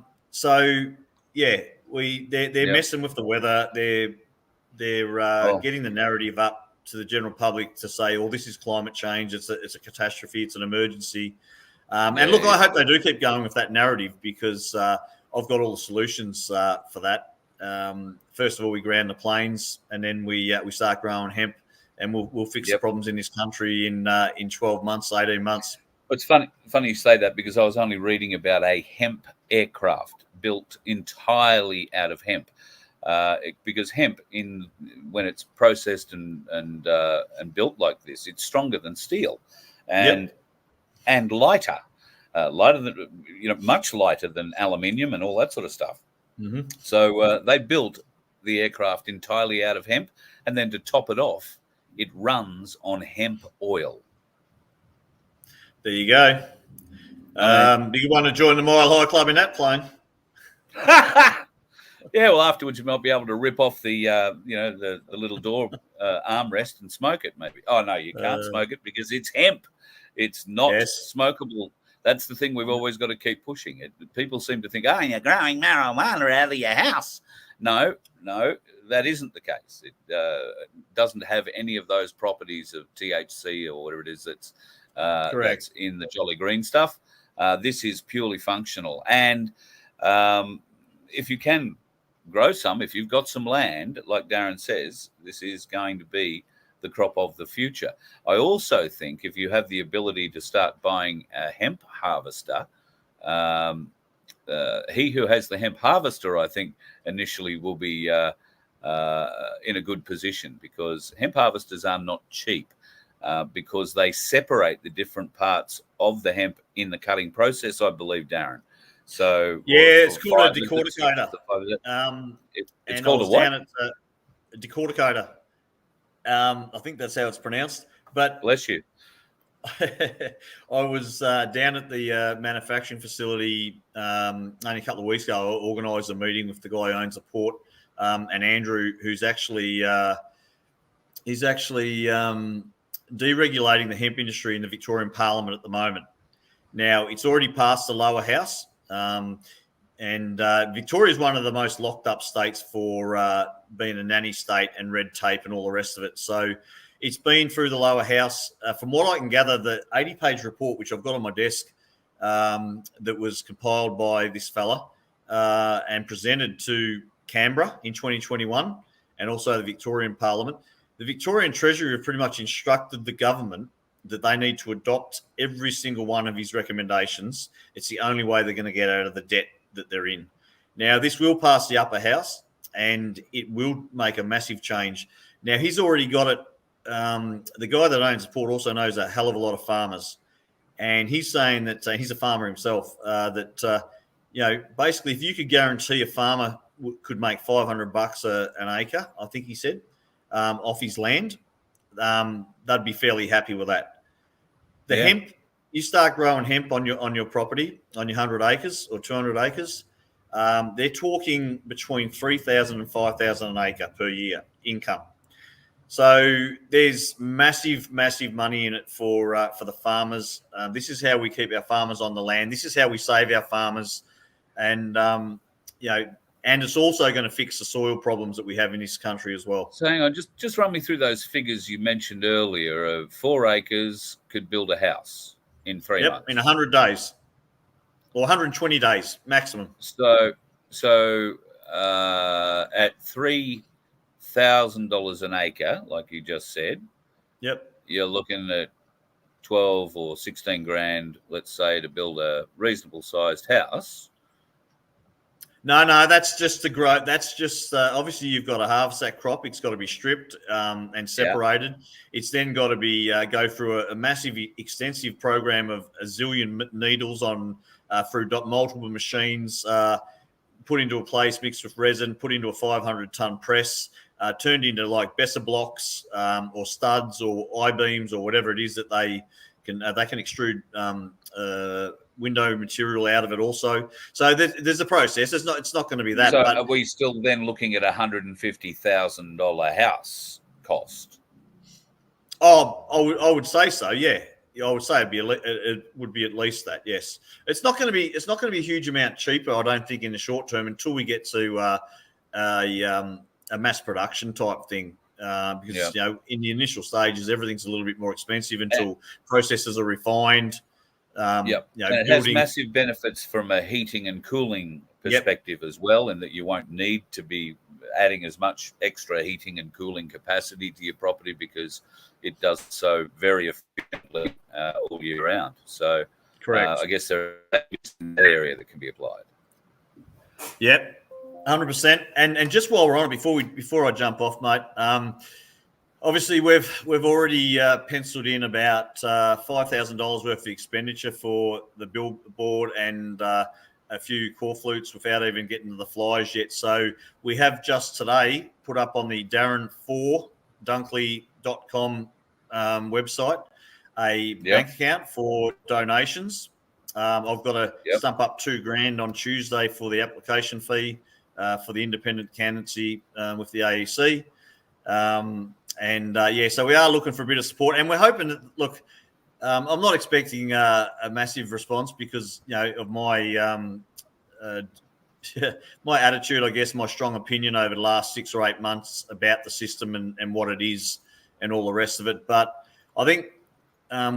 messing with the weather. They're getting the narrative up to the general public to say, "Oh, this is climate change. It's a catastrophe. It's an emergency." And look, I hope they do keep going with that narrative because I've got all the solutions for that. First of all, we ground the plains, and then we start growing hemp, and we'll fix the problems in this country in 12 months, 18 months. It's funny you say that because I was only reading about a hemp aircraft built entirely out of hemp. Because hemp, when it's processed and built like this, it's stronger than steel, and lighter, much lighter than aluminium and all that sort of stuff. Mm-hmm. So they built the aircraft entirely out of hemp, and then to top it off, it runs on hemp oil. There you go. Do you want to join the Mile High Club in that plane? Yeah, well, afterwards you might be able to rip off the little door armrest and smoke it, maybe. Oh, no, you can't smoke it because it's hemp. It's not smokable. That's the thing we've always got to keep pushing. People seem to think, oh, you're growing marijuana out of your house. No, that isn't the case. It doesn't have any of those properties of THC or whatever it is that's in the Jolly Green stuff. This is purely functional. And if you can grow some, if you've got some land, like Darren says, this is going to be the crop of the future. I also think if you have the ability to start buying a hemp harvester, he who has the hemp harvester, I think, initially will be in a good position because hemp harvesters are not cheap because they separate the different parts of the hemp in the cutting process, I believe, Darren. So it's called a decorticator. It's called a what? A decorticator. I think that's how it's pronounced. But bless you. I was down at the manufacturing facility only a couple of weeks ago. I organised a meeting with the guy who owns the port and Andrew, who's actually deregulating the hemp industry in the Victorian Parliament at the moment. Now, it's already passed the lower house. And Victoria is one of the most locked up states for being a nanny state and red tape and all the rest of it. So It's been through the lower house. From what I can gather, the 80-page report, which I've got on my desk, that was compiled by this fella and presented to Canberra in 2021 and also the Victorian Parliament. The Victorian Treasury have pretty much instructed the government that they need to adopt every single one of his recommendations. It's the only way they're going to get out of the debt that they're in. Now, this will pass the upper house and it will make a massive change. Now, he's already got it. The guy that owns the port also knows a hell of a lot of farmers. And he's saying that he's a farmer himself, basically if you could guarantee a farmer could make $500 an acre, I think he said, off his land, they'd be fairly happy with that. The hemp, you start growing hemp on your property, on your 100 acres or 200 acres, they're talking between $3,000 and $5,000 an acre per year income. So there's massive, massive money in it for the farmers. This is how we keep our farmers on the land. This is how we save our farmers, and and it's also going to fix the soil problems that we have in this country as well. So hang on, just run me through those figures you mentioned earlier. Of 4 acres could build a house in 3 months. In 100 days or 120 days maximum. So at $3,000 an acre, like you just said, you're looking at 12 or 16 grand, let's say, to build a reasonable sized house. No, that's just the growth. That's just obviously you've got to harvest that crop. It's got to be stripped and separated. Yeah. It's then got to be go through a massive, extensive program of a zillion needles on through multiple machines, put into a place, mixed with resin, put into a 500-ton press, turned into like Besser blocks or studs or I-beams or whatever it is that they can extrude window material out of it also. So there's a process. It's not going to be that. So are we still then looking at $150,000 house cost? Oh, I would say so. Yeah, I would say it would be at least that. Yes, it's not going to be a huge amount cheaper, I don't think, in the short term until we get to a mass production type thing. Because in the initial stages, everything's a little bit more expensive until processes are refined. And it has massive benefits from a heating and cooling perspective as well, in that you won't need to be adding as much extra heating and cooling capacity to your property because it does so very efficiently all year round. So, correct. I guess there is an area that can be applied. Yep. 100%. And just while we're on it, before I jump off, mate, obviously we've already penciled in about $5,000 worth of expenditure for the billboard and a few core flutes without even getting to the flyers yet. So we have just today put up on the Darren4Dunkley.com website a bank account for donations. I've got to stump up $2,000 on Tuesday for the application fee for the independent candidacy with the AEC. So we are looking for a bit of support, and we're hoping that, look, I'm not expecting a massive response because, of my my attitude, I guess, my strong opinion over the last 6 or 8 months about the system and what it is and all the rest of it. But I think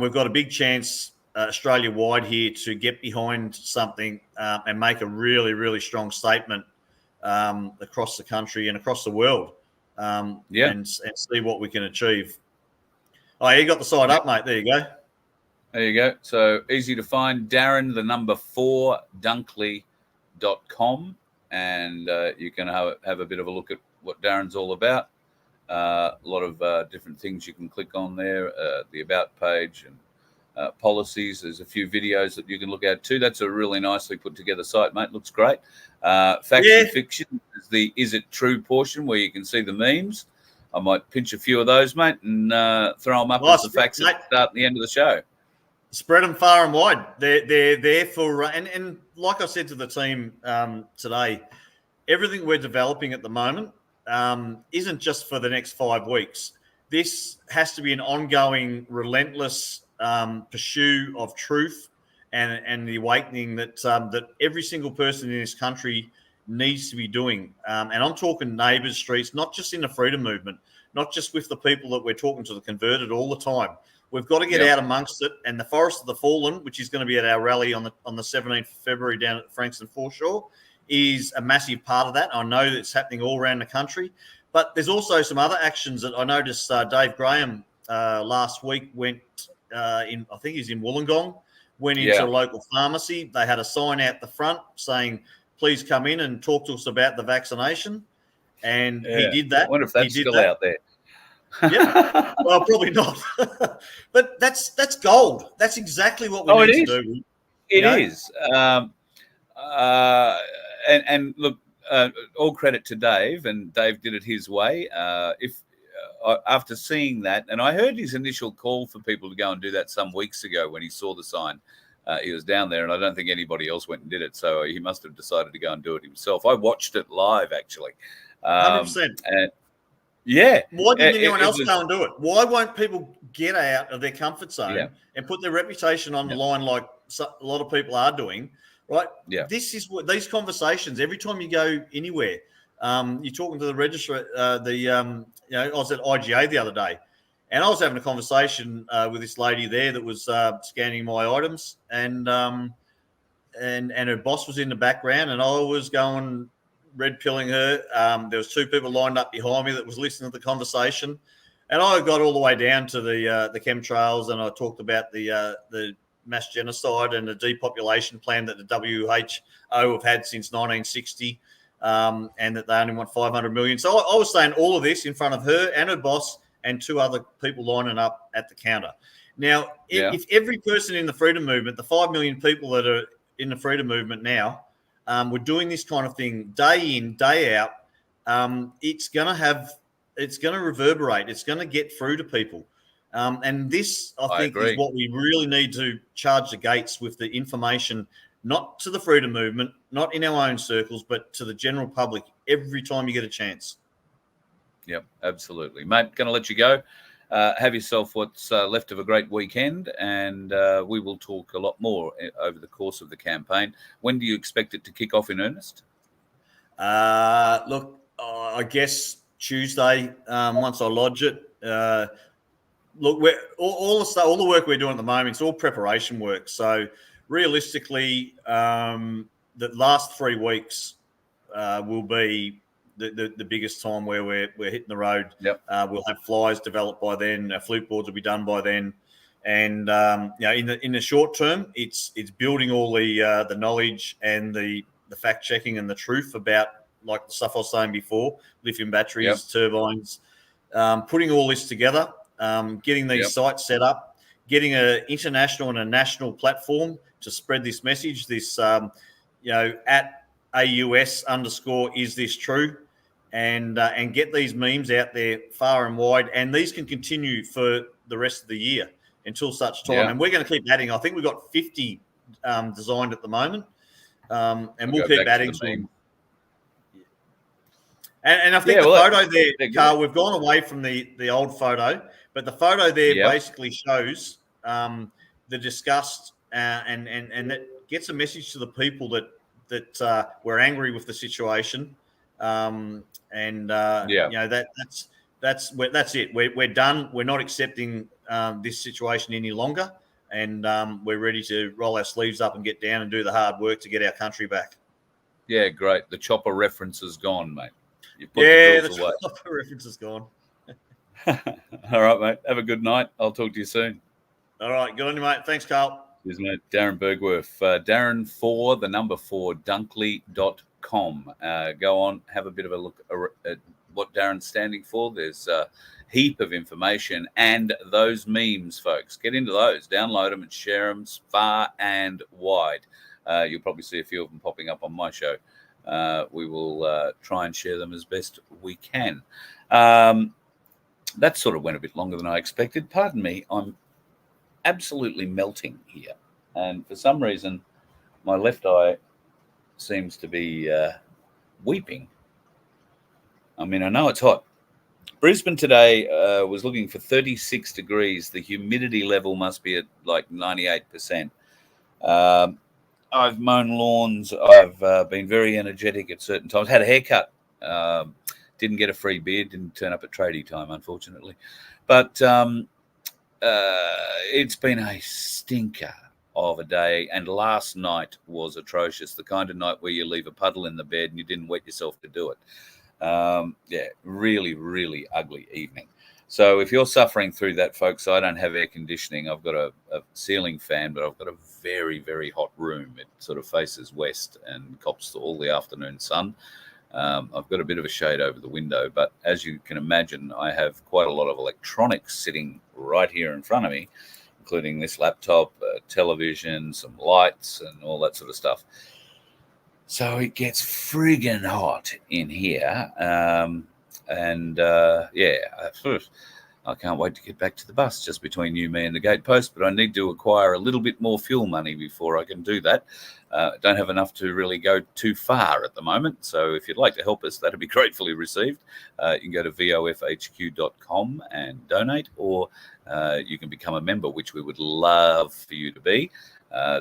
we've got a big chance Australia-wide here to get behind something and make a really, really strong statement across the country and across the world. And see what we can achieve. Oh, you got the site up, mate. There you go. There you go. So easy to find. Darren, the number 4, Dunkley.com. And you can have a bit of a look at what Darren's all about. A lot of different things you can click on there. The About page and policies. There's a few videos that you can look at too. That's a really nicely put together site, mate. Looks great. Fact and fiction is the Is It True portion where you can see the memes. I might pinch a few of those, mate, and throw them up as the facts at the start and the end of the show. Spread them far and wide. They're there for and like I said to the team today, everything we're developing at the moment isn't just for the next 5 weeks. This has to be an ongoing, relentless pursuit of truth and the awakening that every single person in this country needs to be doing. And I'm talking neighbours, streets, not just in the freedom movement, not just with the people that we're talking to, the converted all the time. We've got to get out amongst it. And the Forest of the Fallen, which is going to be at our rally on the 17th of February down at Frankston Foreshore, is a massive part of that. I know that it's happening all around the country. But there's also some other actions that I noticed. Dave Graham last week went I think he's in Wollongong, went into a local pharmacy. They had a sign out the front saying, please come in and talk to us about the vaccination. And he did that. I wonder if that's still out there. Yeah, well, probably not. But that's gold. That's exactly what we need to do. It is. And look, all credit to Dave, and Dave did it his way. After seeing that, and I heard his initial call for people to go and do that some weeks ago when he saw the sign. He was down there, and I don't think anybody else went and did it, so he must have decided to go and do it himself. I watched it live, actually. 100%. Yeah. Why didn't anyone else go and do it? Why won't people get out of their comfort zone and put their reputation on the line like a lot of people are doing, right? Yeah. This is what these conversations, every time you go anywhere, you're talking to the registrar, I was at IGA the other day, and I was having a conversation with this lady there that was scanning my items, and her boss was in the background, and I was going red pilling her. There was two people lined up behind me that was listening to the conversation, and I got all the way down to the chemtrails, and I talked about the mass genocide and the depopulation plan that the WHO have had since 1960, and that they only want 500 million. So I was saying all of this in front of her and her boss and two other people lining up at the counter. Now, if every person in the freedom movement, the 5 million people that are in the freedom movement now, we're doing this kind of thing day in, day out, it's going to reverberate. It's going to get through to people. And this, I think, is what we really need to charge the gates with, the information, not to the freedom movement, not in our own circles, but to the general public every time you get a chance. Yep, absolutely. Mate, going to let you go. Have yourself what's left of a great weekend, and we will talk a lot more over the course of the campaign. When do you expect it to kick off in earnest? Look, I guess Tuesday, once I lodge it. Look, all the work we're doing at the moment, it's all preparation work. So realistically, the last 3 weeks will be the biggest time where we're hitting the road. Yep. We'll have flyers developed by then. Our flute boards will be done by then. And in the short term, it's building all the knowledge and the fact checking and the truth about, like the stuff I was saying before, lithium batteries, turbines, putting all this together, getting these sites set up, getting an international and a national platform to spread this message. This at AUS_is this true, and get these memes out there far and wide. And these can continue for the rest of the year until such time. Yeah. And we're going to keep adding. I think we've got 50 designed at the moment, and we'll keep adding to them. And I think the photo there, Carl, we've gone away from the old photo, but the photo there basically shows the disgust and that gets a message to the people that we're angry with the situation. That's it. We're done. We're not accepting this situation any longer, and we're ready to roll our sleeves up and get down and do the hard work to get our country back. Yeah, great. The chopper reference is gone, mate. The chopper reference is gone. All right, mate. Have a good night. I'll talk to you soon. All right. Good on you, mate. Thanks, Carl. Cheers, mate. Darren Bergwerf. Darren 4, the number 4, dunkley.com. Go on, have a bit of a look at what Darren's standing for. There's a heap of information and those memes, folks. Get into those. Download them and share them far and wide. You'll probably see a few of them popping up on my show. We will try and share them as best we can. That sort of went a bit longer than I expected. Pardon me, I'm absolutely melting here. And for some reason, my left eye seems to be weeping. I mean, I know it's hot. Brisbane today was looking for 36 degrees. The humidity level must be at like 98%. I've mown lawns. I've been very energetic at certain times. Had a haircut. Didn't get a free beer. Didn't turn up at tradie time, unfortunately. But it's been a stinker of a day, and last night was atrocious. The kind of night where you leave a puddle in the bed and you didn't wet yourself to do it. Really, really ugly evening. So if you're suffering through that, folks, I don't have air conditioning. I've got a ceiling fan, but I've got a very, very hot room. It sort of faces west and cops all the afternoon sun. I've got a bit of a shade over the window, but as you can imagine, I have quite a lot of electronics sitting right here in front of me, including this laptop, television, some lights, and all that sort of stuff. So it gets friggin' hot in here. I can't wait to get back to the bus, just between you, me, and the gatepost. But I need to acquire a little bit more fuel money before I can do that. Don't have enough to really go too far at the moment. So if you'd like to help us, that'd be gratefully received. You can go to vofhq.com and donate, or you can become a member, which we would love for you to be.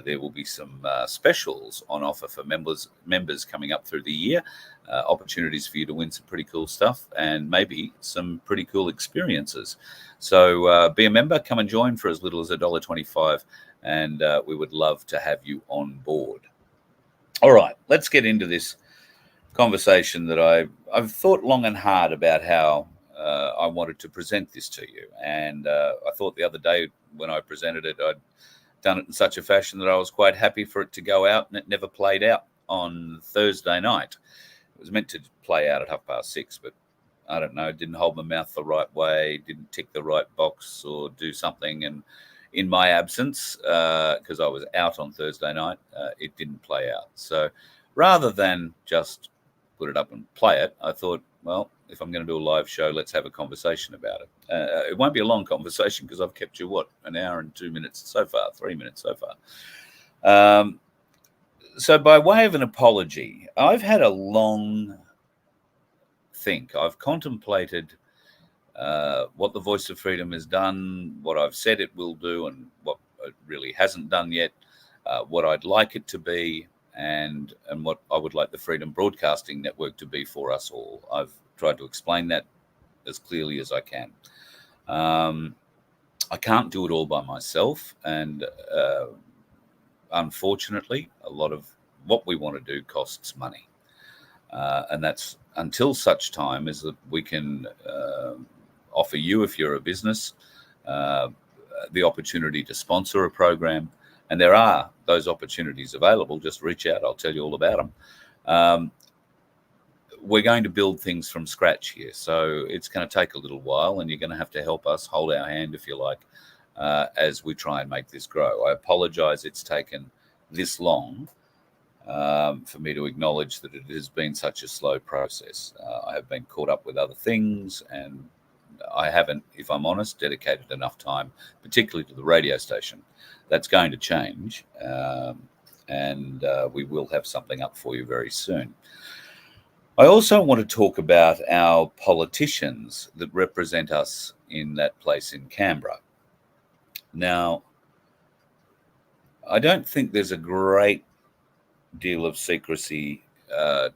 There will be some specials on offer for members coming up through the year. Opportunities for you to win some pretty cool stuff and maybe some pretty cool experiences. So be a member, come and join for as little as $1.25, and we would love to have you on board. All right, let's get into this conversation that I've thought long and hard about how I wanted to present this to you. And I thought the other day when I presented it, I'd done it in such a fashion that I was quite happy for it to go out, and it never played out on Thursday night. It was meant to play out at 6:30, but I don't know, didn't hold my mouth the right way, didn't tick the right box or do something. And in my absence, because I was out on Thursday night, it didn't play out. So rather than just put it up and play it, I thought, well, if I'm going to do a live show, let's have a conversation about it. It won't be a long conversation because I've kept you, an hour and 2 minutes so far, 3 minutes so far. So by way of an apology, I've had a long think. I've contemplated what the Voice of Freedom has done, what I've said it will do, and what it really hasn't done yet, what I'd like it to be, and what I would like the Freedom Broadcasting Network to be for us all. I've tried to explain that as clearly as I can. I can't do it all by myself, and unfortunately, a lot of what we want to do costs money. And that's until such time as that we can offer you, if you're a business, the opportunity to sponsor a program. And there are those opportunities available. Just reach out. I'll tell you all about them. We're going to build things from scratch here. So it's going to take a little while, and you're going to have to help us, hold our hand, if you like, as we try and make this grow. I apologize it's taken this long for me to acknowledge that it has been such a slow process. I have been caught up with other things, and I haven't, if I'm honest, dedicated enough time, particularly to the radio station. That's going to change, and we will have something up for you very soon. I also want to talk about our politicians that represent us in that place in Canberra. Now, I don't think there's a great deal of secrecy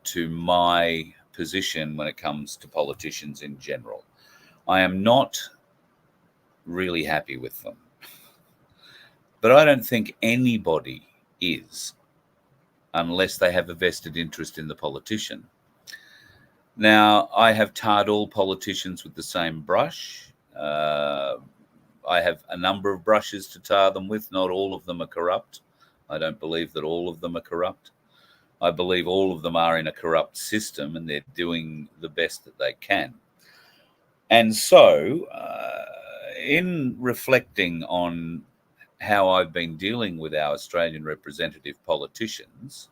to my position when it comes to politicians in general. I am not really happy with them. But I don't think anybody is, unless they have a vested interest in the politician. Now, I have tarred all politicians with the same brush. I have a number of brushes to tar them with. Not all of them are corrupt. I don't believe that all of them are corrupt. I believe all of them are in a corrupt system, and they're doing the best that they can. And so, in reflecting on how I've been dealing with our Australian representative politicians,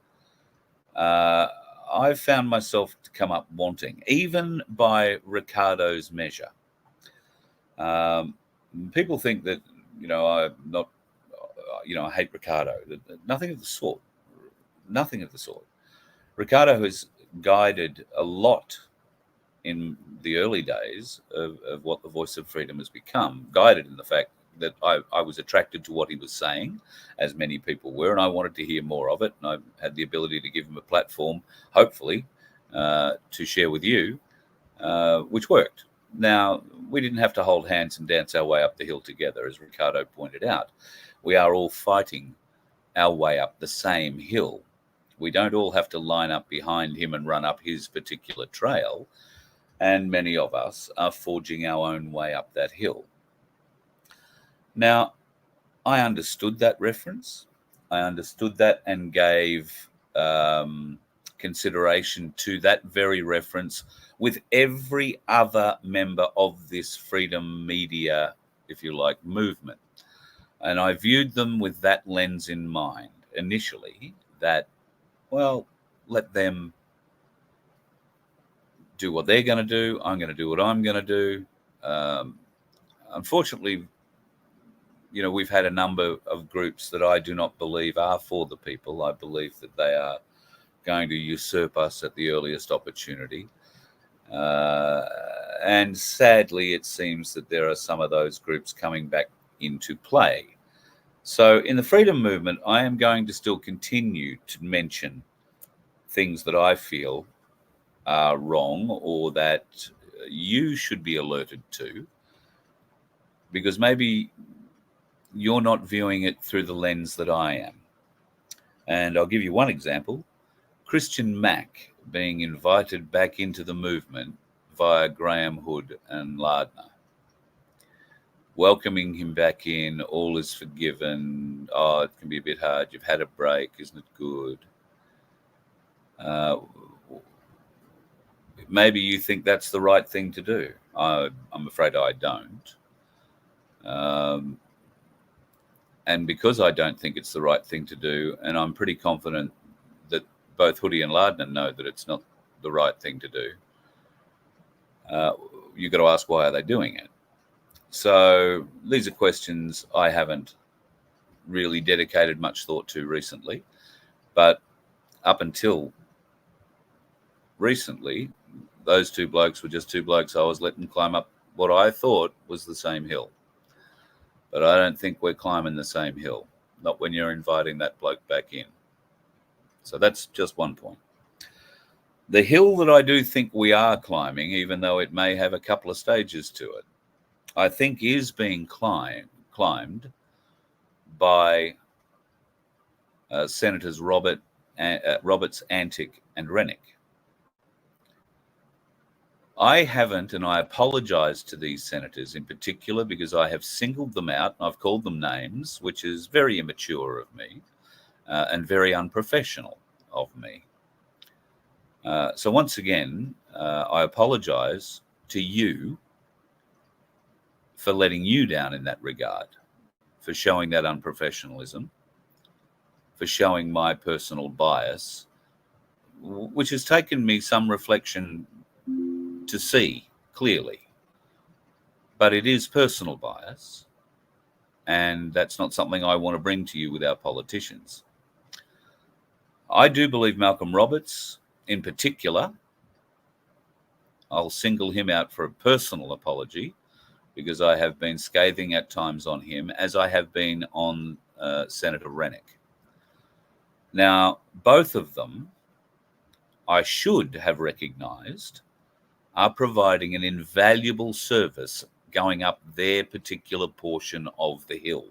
I've found myself to come up wanting, even by Ricardo's measure. People think that, I'm not, I hate Ricardo. Nothing of the sort. Nothing of the sort. Ricardo has guided a lot in the early days of what the Voice of Freedom has become, guided in the fact that I was attracted to what he was saying, as many people were, and I wanted to hear more of it. And I had the ability to give him a platform, hopefully, to share with you which worked. Now, we didn't have to hold hands and dance our way up the hill together, as Ricardo pointed out. We are all fighting our way up the same hill. We don't all have to line up behind him and run up his particular trail, and many of us are forging our own way up that hill. Now, I understood that reference. I understood that and gave consideration to that very reference with every other member of this freedom media, if you like, movement. And I viewed them with that lens in mind initially, that, well, let them do what they're going to do. I'm going to do what I'm going to do. Unfortunately, we've had a number of groups that I do not believe are for the people. I believe that they are going to usurp us at the earliest opportunity. And sadly, it seems that there are some of those groups coming back into play. So in the freedom movement, I am going to still continue to mention things that I feel are wrong or that you should be alerted to, because maybe you're not viewing it through the lens that I am. And I'll give you one example. Christian Mack being invited back into the movement via Graham Hood and Lardner. Welcoming him back in, all is forgiven. Oh, it can be a bit hard. You've had a break, isn't it good? Maybe you think that's the right thing to do. I'm afraid I don't. And because I don't think it's the right thing to do, and I'm pretty confident that both Hoodie and Lardner know that it's not the right thing to do, you've got to ask, why are they doing it? So these are questions I haven't really dedicated much thought to recently. But up until recently, those two blokes were just two blokes I was letting climb up what I thought was the same hill. But I don't think we're climbing the same hill, not when you're inviting that bloke back in. So that's just one point. The hill that I do think we are climbing, even though it may have a couple of stages to it, I think is being climbed by Senators Roberts, Antic, and Rennick. I haven't, and I apologise to these senators in particular, because I have singled them out and I've called them names, which is very immature of me and very unprofessional of me. So once again, I apologise to you for letting you down in that regard, for showing that unprofessionalism, for showing my personal bias, which has taken me some reflection to see clearly. But it is personal bias, and that's not something I want to bring to you with our politicians. I do believe Malcolm Roberts, in particular, I'll single him out for a personal apology, because I have been scathing at times on him, as I have been on Senator Rennick. Now, both of them, I should have recognised, are providing an invaluable service going up their particular portion of the hill.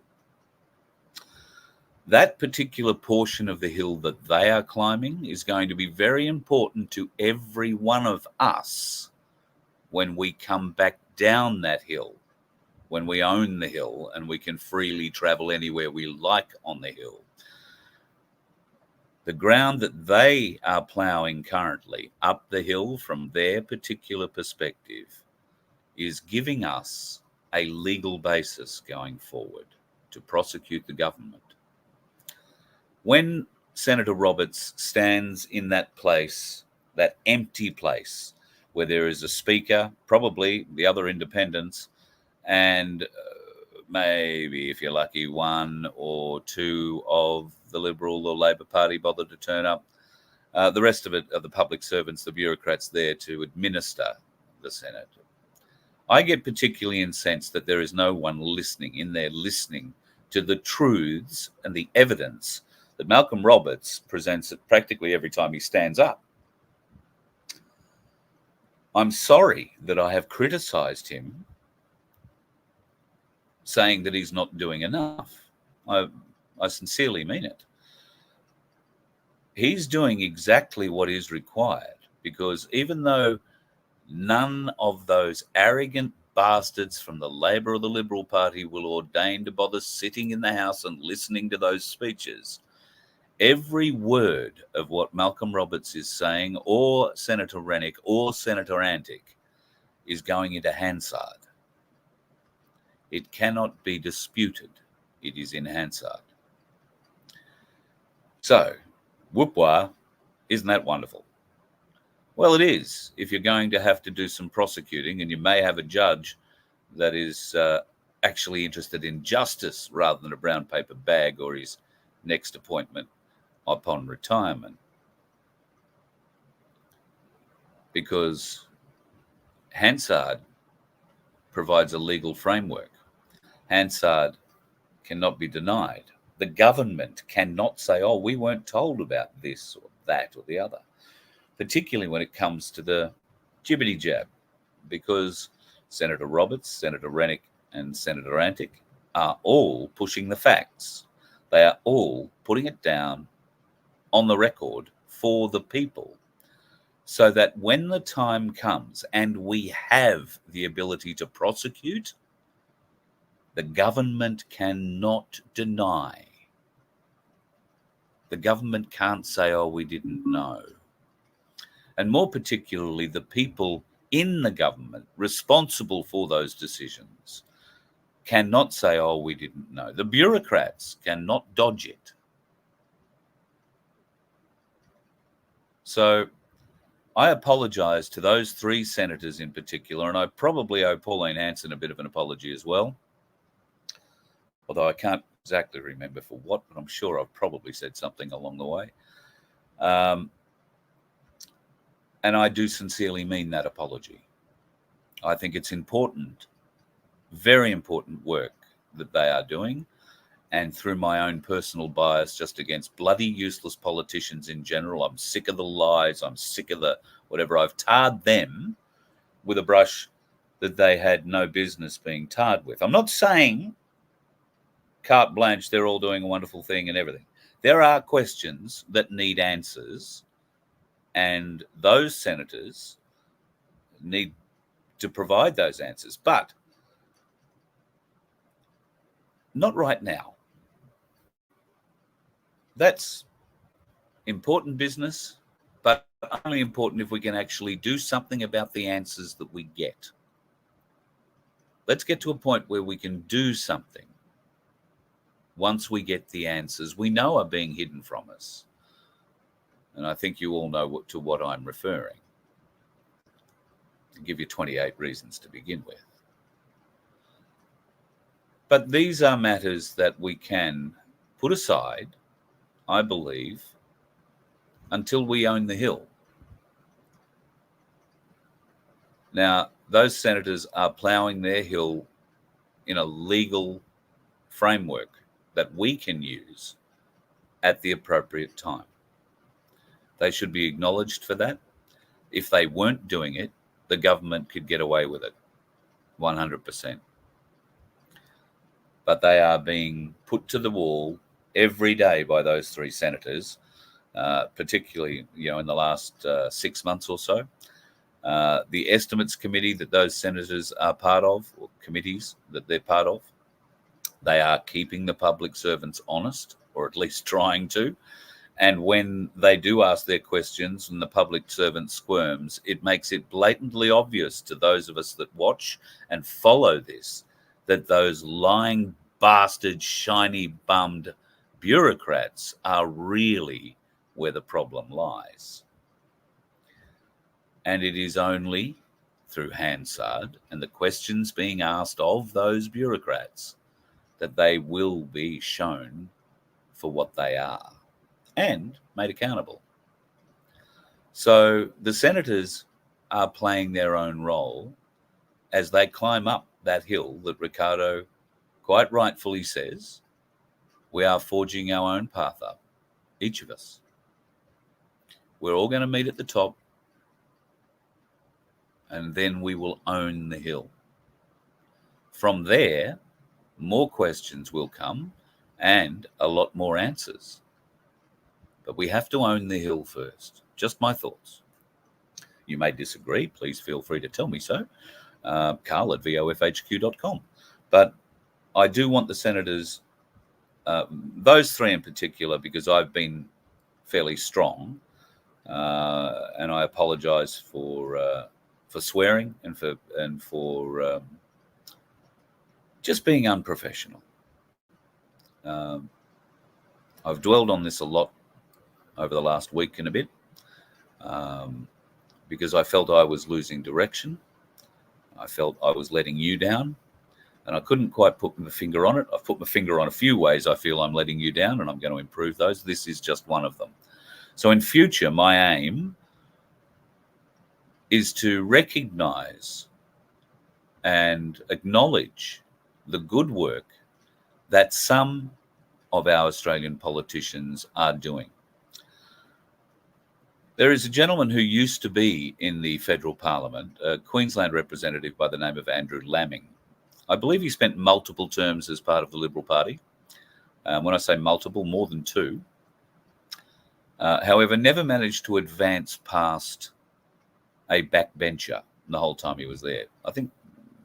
That particular portion of the hill that they are climbing is going to be very important to every one of us when we come back down that hill, when we own the hill and we can freely travel anywhere we like on the hill. The ground that they are ploughing currently up the hill from their particular perspective is giving us a legal basis going forward to prosecute the government. When Senator Roberts stands in that place, that empty place, where there is a speaker, probably the other independents, and maybe, if you're lucky, one or two of the Liberal or Labor Party bothered to turn up. The rest of it are the public servants, the bureaucrats there to administer the Senate. I get particularly incensed that there is no one listening to the truths and the evidence that Malcolm Roberts presents practically every time he stands up. I'm sorry that I have criticised him, saying that he's not doing enough. I sincerely mean it. He's doing exactly what is required, because even though none of those arrogant bastards from the Labor or the Liberal Party will ordain to bother sitting in the House and listening to those speeches, every word of what Malcolm Roberts is saying, or Senator Rennick, or Senator Antic, is going into Hansard. It cannot be disputed. It is in Hansard. So, whoop-wah, isn't that wonderful? Well, it is, if you're going to have to do some prosecuting, and you may have a judge that is actually interested in justice rather than a brown paper bag or his next appointment upon retirement. Because Hansard provides a legal framework. Hansard cannot be denied. The government cannot say, oh, we weren't told about this or that or the other, particularly when it comes to the jibbity jab, because Senator Roberts, Senator Rennick, and Senator Antic are all pushing the facts. They are all putting it down on the record for the people, so that when the time comes and we have the ability to prosecute, the government cannot deny. The government can't say, oh, we didn't know. And more particularly, the people in the government responsible for those decisions cannot say, oh, we didn't know. The bureaucrats cannot dodge it. So I apologise to those three senators in particular, and I probably owe Pauline Hanson a bit of an apology as well, although I can't exactly remember for what, but I'm sure I've probably said something along the way. And I do sincerely mean that apology. I think it's important, very important work that they are doing. And through my own personal bias just against bloody useless politicians in general, I'm sick of the lies, I'm sick of the whatever. I've tarred them with a brush that they had no business being tarred with. I'm not saying carte blanche, they're all doing a wonderful thing and everything. There are questions that need answers, and those senators need to provide those answers, but not right now. That's important business, but only important if we can actually do something about the answers that we get. Let's get to a point where we can do something once we get the answers we know are being hidden from us. And I think you all know to what I'm referring. I'll give you 28 reasons to begin with. But these are matters that we can put aside, I believe, until we own the hill. Now, those senators are ploughing their hill in a legal framework that we can use at the appropriate time. They should be acknowledged for that. If they weren't doing it, the government could get away with it, 100%. But they are being put to the wall every day by those three senators, particularly, in the last 6 months or so. The estimates committee that those senators are part of, or committees that they're part of, they are keeping the public servants honest, or at least trying to. And when they do ask their questions and the public servant squirms, it makes it blatantly obvious to those of us that watch and follow this, that those lying bastard, shiny bummed bureaucrats are really where the problem lies. And it is only through Hansard and the questions being asked of those bureaucrats that they will be shown for what they are and made accountable. So the senators are playing their own role as they climb up that hill that Ricardo quite rightfully says we are forging our own path up, each of us. We're all going to meet at the top, and then we will own the hill. From there, more questions will come and a lot more answers. But we have to own the hill first. Just my thoughts. You may disagree. Please feel free to tell me so. Carl at vofhq.com. But I do want the senators, those three in particular, because I've been fairly strong, and I apologise for swearing and for just being unprofessional. I've dwelled on this a lot over the last week and a bit, because I felt I was losing direction. I felt I was letting you down, and I couldn't quite put my finger on it. I've put my finger on a few ways I feel I'm letting you down, and I'm going to improve those. This is just one of them. So in future, my aim is to recognise and acknowledge the good work that some of our Australian politicians are doing. There is a gentleman who used to be in the federal parliament, a Queensland representative by the name of Andrew Laming. I believe he spent multiple terms as part of the Liberal Party. When I say multiple, more than two. However, never managed to advance past a backbencher the whole time he was there. I think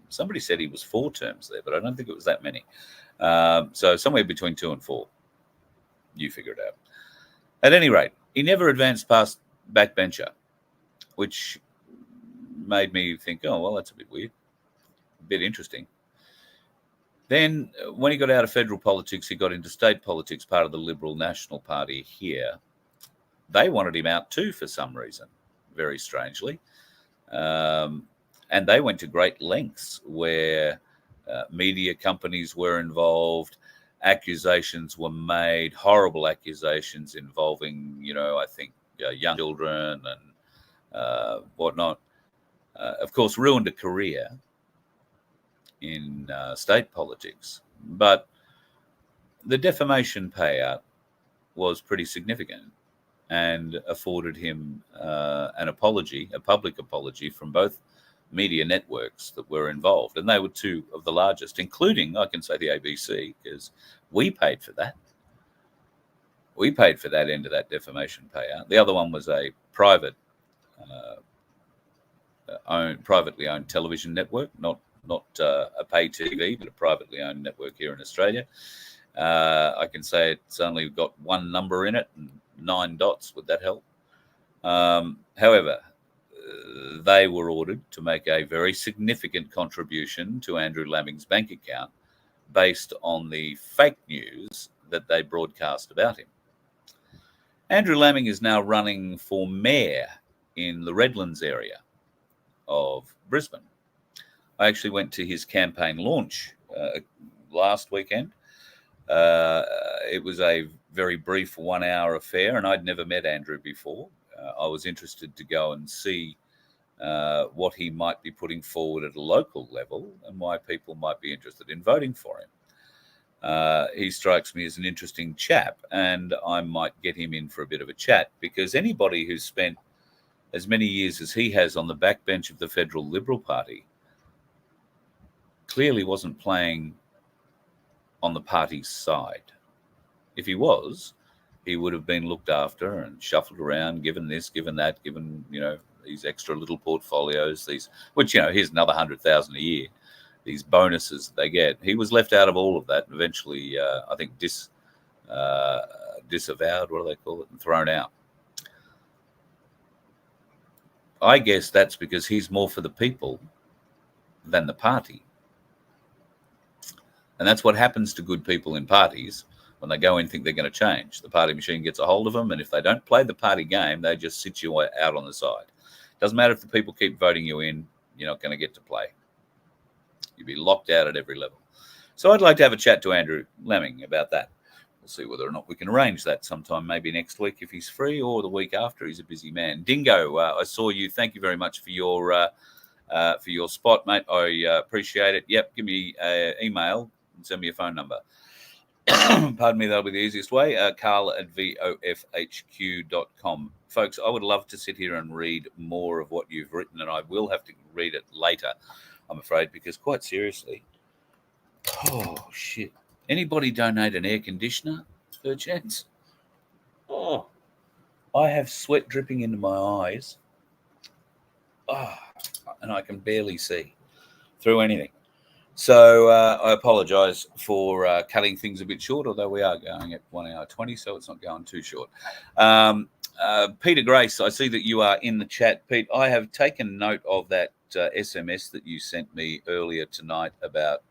somebody said he was 4 terms there, but I don't think it was that many. So somewhere between 2 and 4. You figure it out. At any rate, he never advanced past backbencher, which made me think, oh, well, that's a bit weird, a bit interesting. Then when he got out of federal politics, he got into state politics, part of the Liberal National Party here. They wanted him out too for some reason, very strangely. And they went to great lengths where media companies were involved, accusations were made, horrible accusations involving, I think, young children and whatnot. Of course, ruined a career in state politics. But the defamation payout was pretty significant and afforded him an apology, a public apology from both media networks that were involved. And they were 2 of the largest, including, I can say, the ABC, because we paid for that. We paid for that end of that defamation payout. The other one was a privately owned television network, not a pay TV, but a privately owned network here in Australia. I can say it's only got 1 number in it and 9 dots. Would that help? However, they were ordered to make a very significant contribution to Andrew Laming's bank account based on the fake news that they broadcast about him. Andrew Laming is now running for mayor in the Redlands area of Brisbane. I actually went to his campaign launch last weekend. It was a very brief 1-hour affair, and I'd never met Andrew before. I was interested to go and see what he might be putting forward at a local level and why people might be interested in voting for him. He strikes me as an interesting chap, and I might get him in for a bit of a chat, because anybody who's spent as many years as he has on the backbench of the Federal Liberal Party clearly wasn't playing on the party's side. If he was, he would have been looked after and shuffled around, given this, given that, given, these extra little portfolios, which, here's another 100,000 a year, these bonuses they get. He was left out of all of that and eventually, I think, disavowed, what do they call it, and thrown out. I guess that's because he's more for the people than the party. And that's what happens to good people in parties when they go in and think they're going to change. The party machine gets a hold of them, and if they don't play the party game, they just sit you out on the side. Doesn't matter if the people keep voting you in, you're not going to get to play. You'll be locked out at every level. So I'd like to have a chat to Andrew Laming about that. We'll see whether or not we can arrange that sometime, maybe next week if he's free, or the week after. He's a busy man. Dingo, I saw you. Thank you very much for your spot, mate. I appreciate it. Yep, give me an email and send me your phone number. pardon me, that'll be the easiest way, carl@vofhq.com. Folks, I would love to sit here and read more of what you've written, and I will have to read it later, I'm afraid, because quite seriously, oh, shit. Anybody donate an air conditioner, perchance? Oh, I have sweat dripping into my eyes. Oh, and I can barely see through anything. So I apologise for cutting things a bit short, although we are going at 1 hour 20, so it's not going too short. Peter Grace, I see that you are in the chat. Pete, I have taken note of that SMS that you sent me earlier tonight about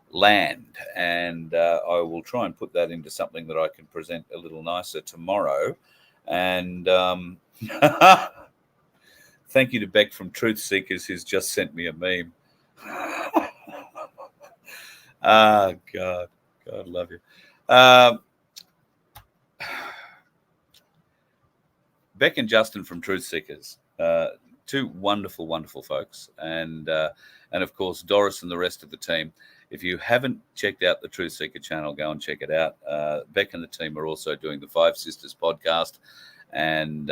land, and I will try and put that into something that I can present a little nicer tomorrow. And thank you to Beck from Truth Seekers, who's just sent me a meme. Ah, God love you. Beck and Justin from Truth Seekers, two wonderful, wonderful folks, and of course Doris and the rest of the team. If you haven't checked out the Truth Seeker channel, go and check it out. Beck and the team are also doing the Five Sisters podcast, and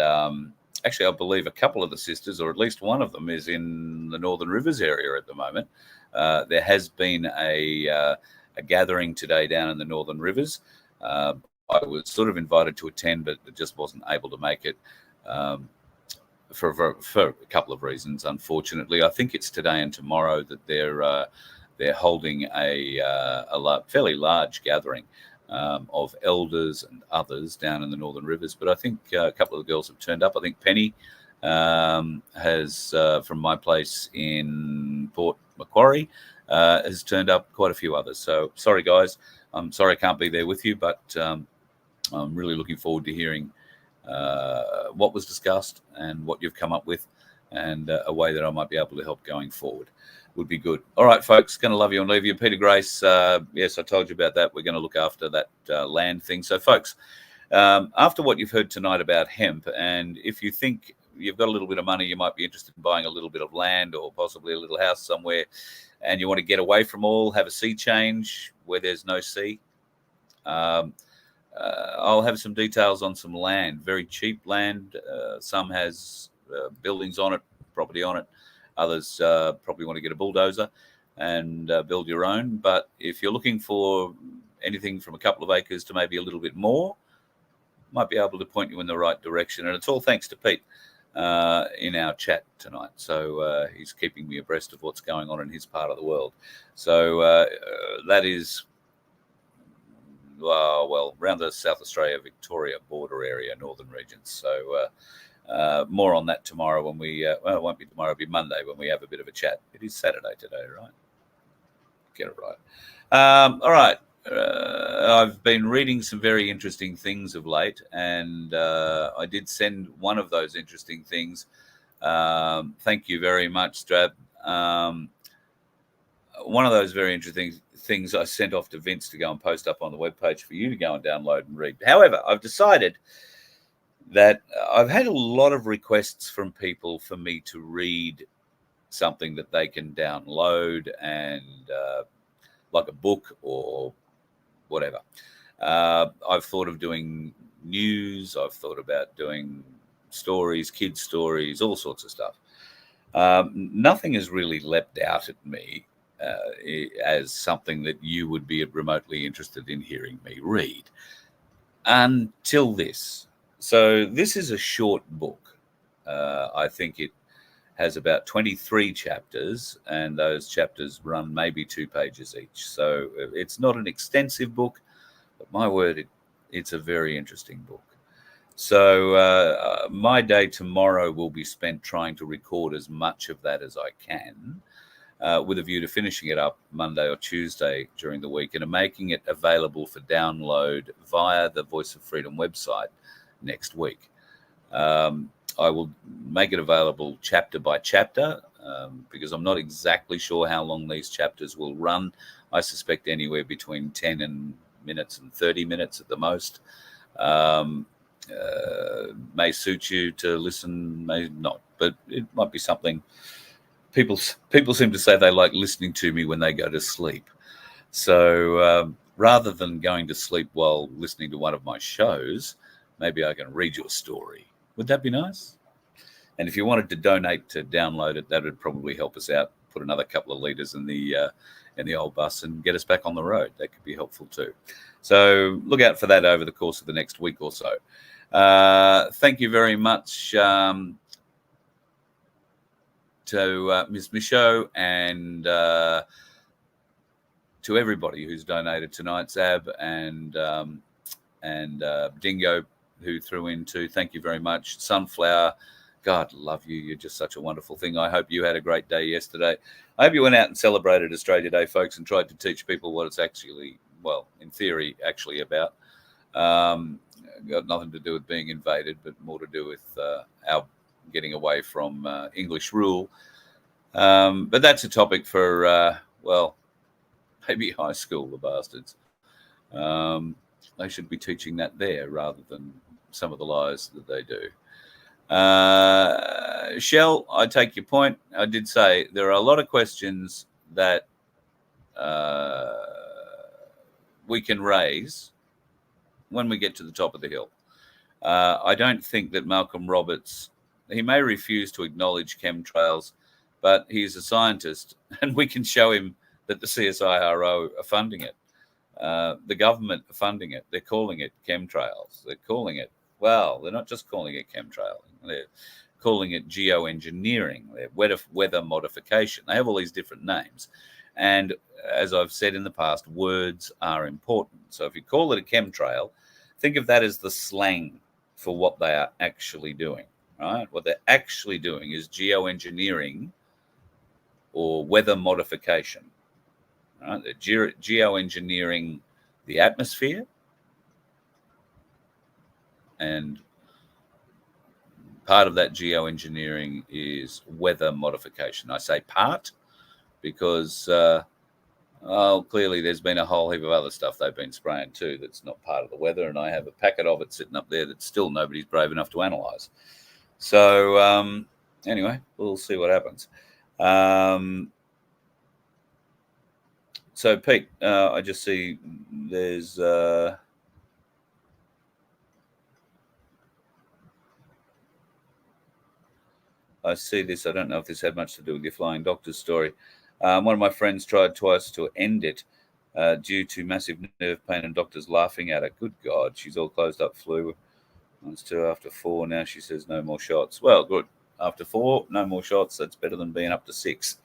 actually, I believe a couple of the sisters, or at least one of them, is in the Northern Rivers area at the moment. There has been a gathering today down in the Northern Rivers. I was sort of invited to attend, but just wasn't able to make it for a couple of reasons, unfortunately. I think it's today and tomorrow that they're holding a fairly large gathering of elders and others down in the Northern Rivers. But I think a couple of the girls have turned up. I think Penny has, from my place in Port Macquarie, has turned up, quite a few others. So sorry, guys. I'm sorry I can't be there with you, but I'm really looking forward to hearing what was discussed and what you've come up with, and a way that I might be able to help going forward would be good. All right, folks, going to love you and leave you. Peter Grace, yes, I told you about that. We're going to look after that land thing. So, folks, after what you've heard tonight about hemp, and if you think you've got a little bit of money, you might be interested in buying a little bit of land or possibly a little house somewhere, and you want to get away from all, have a sea change where there's no sea, I'll have some details on some land, very cheap land. Some has buildings on it, property on it. Others probably want to get a bulldozer and build your own. But if you're looking for anything from a couple of acres to maybe a little bit more, might be able to point you in the right direction. And it's all thanks to Pete in our chat tonight. So he's keeping me abreast of what's going on in his part of the world. So that is, well, around the South Australia, Victoria border area, northern regions. So more on that tomorrow when we, well, it won't be tomorrow, it'll be Monday when we have a bit of a chat. It is Saturday today, right? Get it right. All right. I've been reading some very interesting things of late, and I did send one of those interesting things. Thank you very much, Strab. One of those very interesting things I sent off to Vince to go and post up on the webpage for you to go and download and read. However, I've decided that I've had a lot of requests from people for me to read something that they can download and like a book or whatever. I've thought of doing news. I've thought about doing stories, kids' stories, all sorts of stuff. Nothing has really leapt out at me as something that you would be remotely interested in hearing me read until this. So this is a short book. I think it has about 23 chapters, and those chapters run maybe 2 pages each. So it's not an extensive book, but my word, it's a very interesting book. So my day tomorrow will be spent trying to record as much of that as I can, with a view to finishing it up Monday or Tuesday during the week and making it available for download via the Voice of Freedom website next week. I will make it available chapter by chapter because I'm not exactly sure how long these chapters will run. I suspect anywhere between 10 minutes and 30 minutes at the most. May suit you to listen, may not, but it might be something. People seem to say they like listening to me when they go to sleep. So rather than going to sleep while listening to one of my shows, maybe I can read you a story. Would that be nice? And if you wanted to donate to download it, that would probably help us out. Put another couple of litres in the old bus and get us back on the road. That could be helpful too. So look out for that over the course of the next week or so. Thank you very much to Ms. Michaud and to everybody who's donated tonight, Zab and Dingo, who threw in too. Thank you very much. Sunflower, God love you. You're just such a wonderful thing. I hope you had a great day yesterday. I hope you went out and celebrated Australia Day, folks, and tried to teach people what it's actually, well, in theory, actually about. Got nothing to do with being invaded, but more to do with our getting away from English rule. But that's a topic for, well, maybe high school, the bastards. They should be teaching that there rather than some of the lies that they do. Shell, I take your point. I did say there are a lot of questions that we can raise when we get to the top of the hill. I don't think that Malcolm Roberts, he may refuse to acknowledge chemtrails, but he's a scientist and we can show him that the CSIRO are funding it. The government are funding it. They're calling it chemtrails. They're calling it, well, they're not just calling it chemtrail. They're calling it geoengineering. They're weather modification. They have all these different names. And as I've said in the past, words are important. So if you call it a chemtrail, think of that as the slang for what they are actually doing, right? What they're actually doing is geoengineering or weather modification. Right? They're geoengineering the atmosphere, and part of that geoengineering is weather modification. I say part because, clearly there's been a whole heap of other stuff they've been spraying too that's not part of the weather, and I have a packet of it sitting up there that still nobody's brave enough to analyse. So anyway, we'll see what happens. So Pete, I just see there's I see this. I don't know if this had much to do with your flying doctor's story. One of my friends tried twice to end it due to massive nerve pain and doctors laughing at her. Good God, she's all closed up flu. It's 2 after 4 now. She says no more shots. Well, good. After 4, no more shots. That's better than being up to 6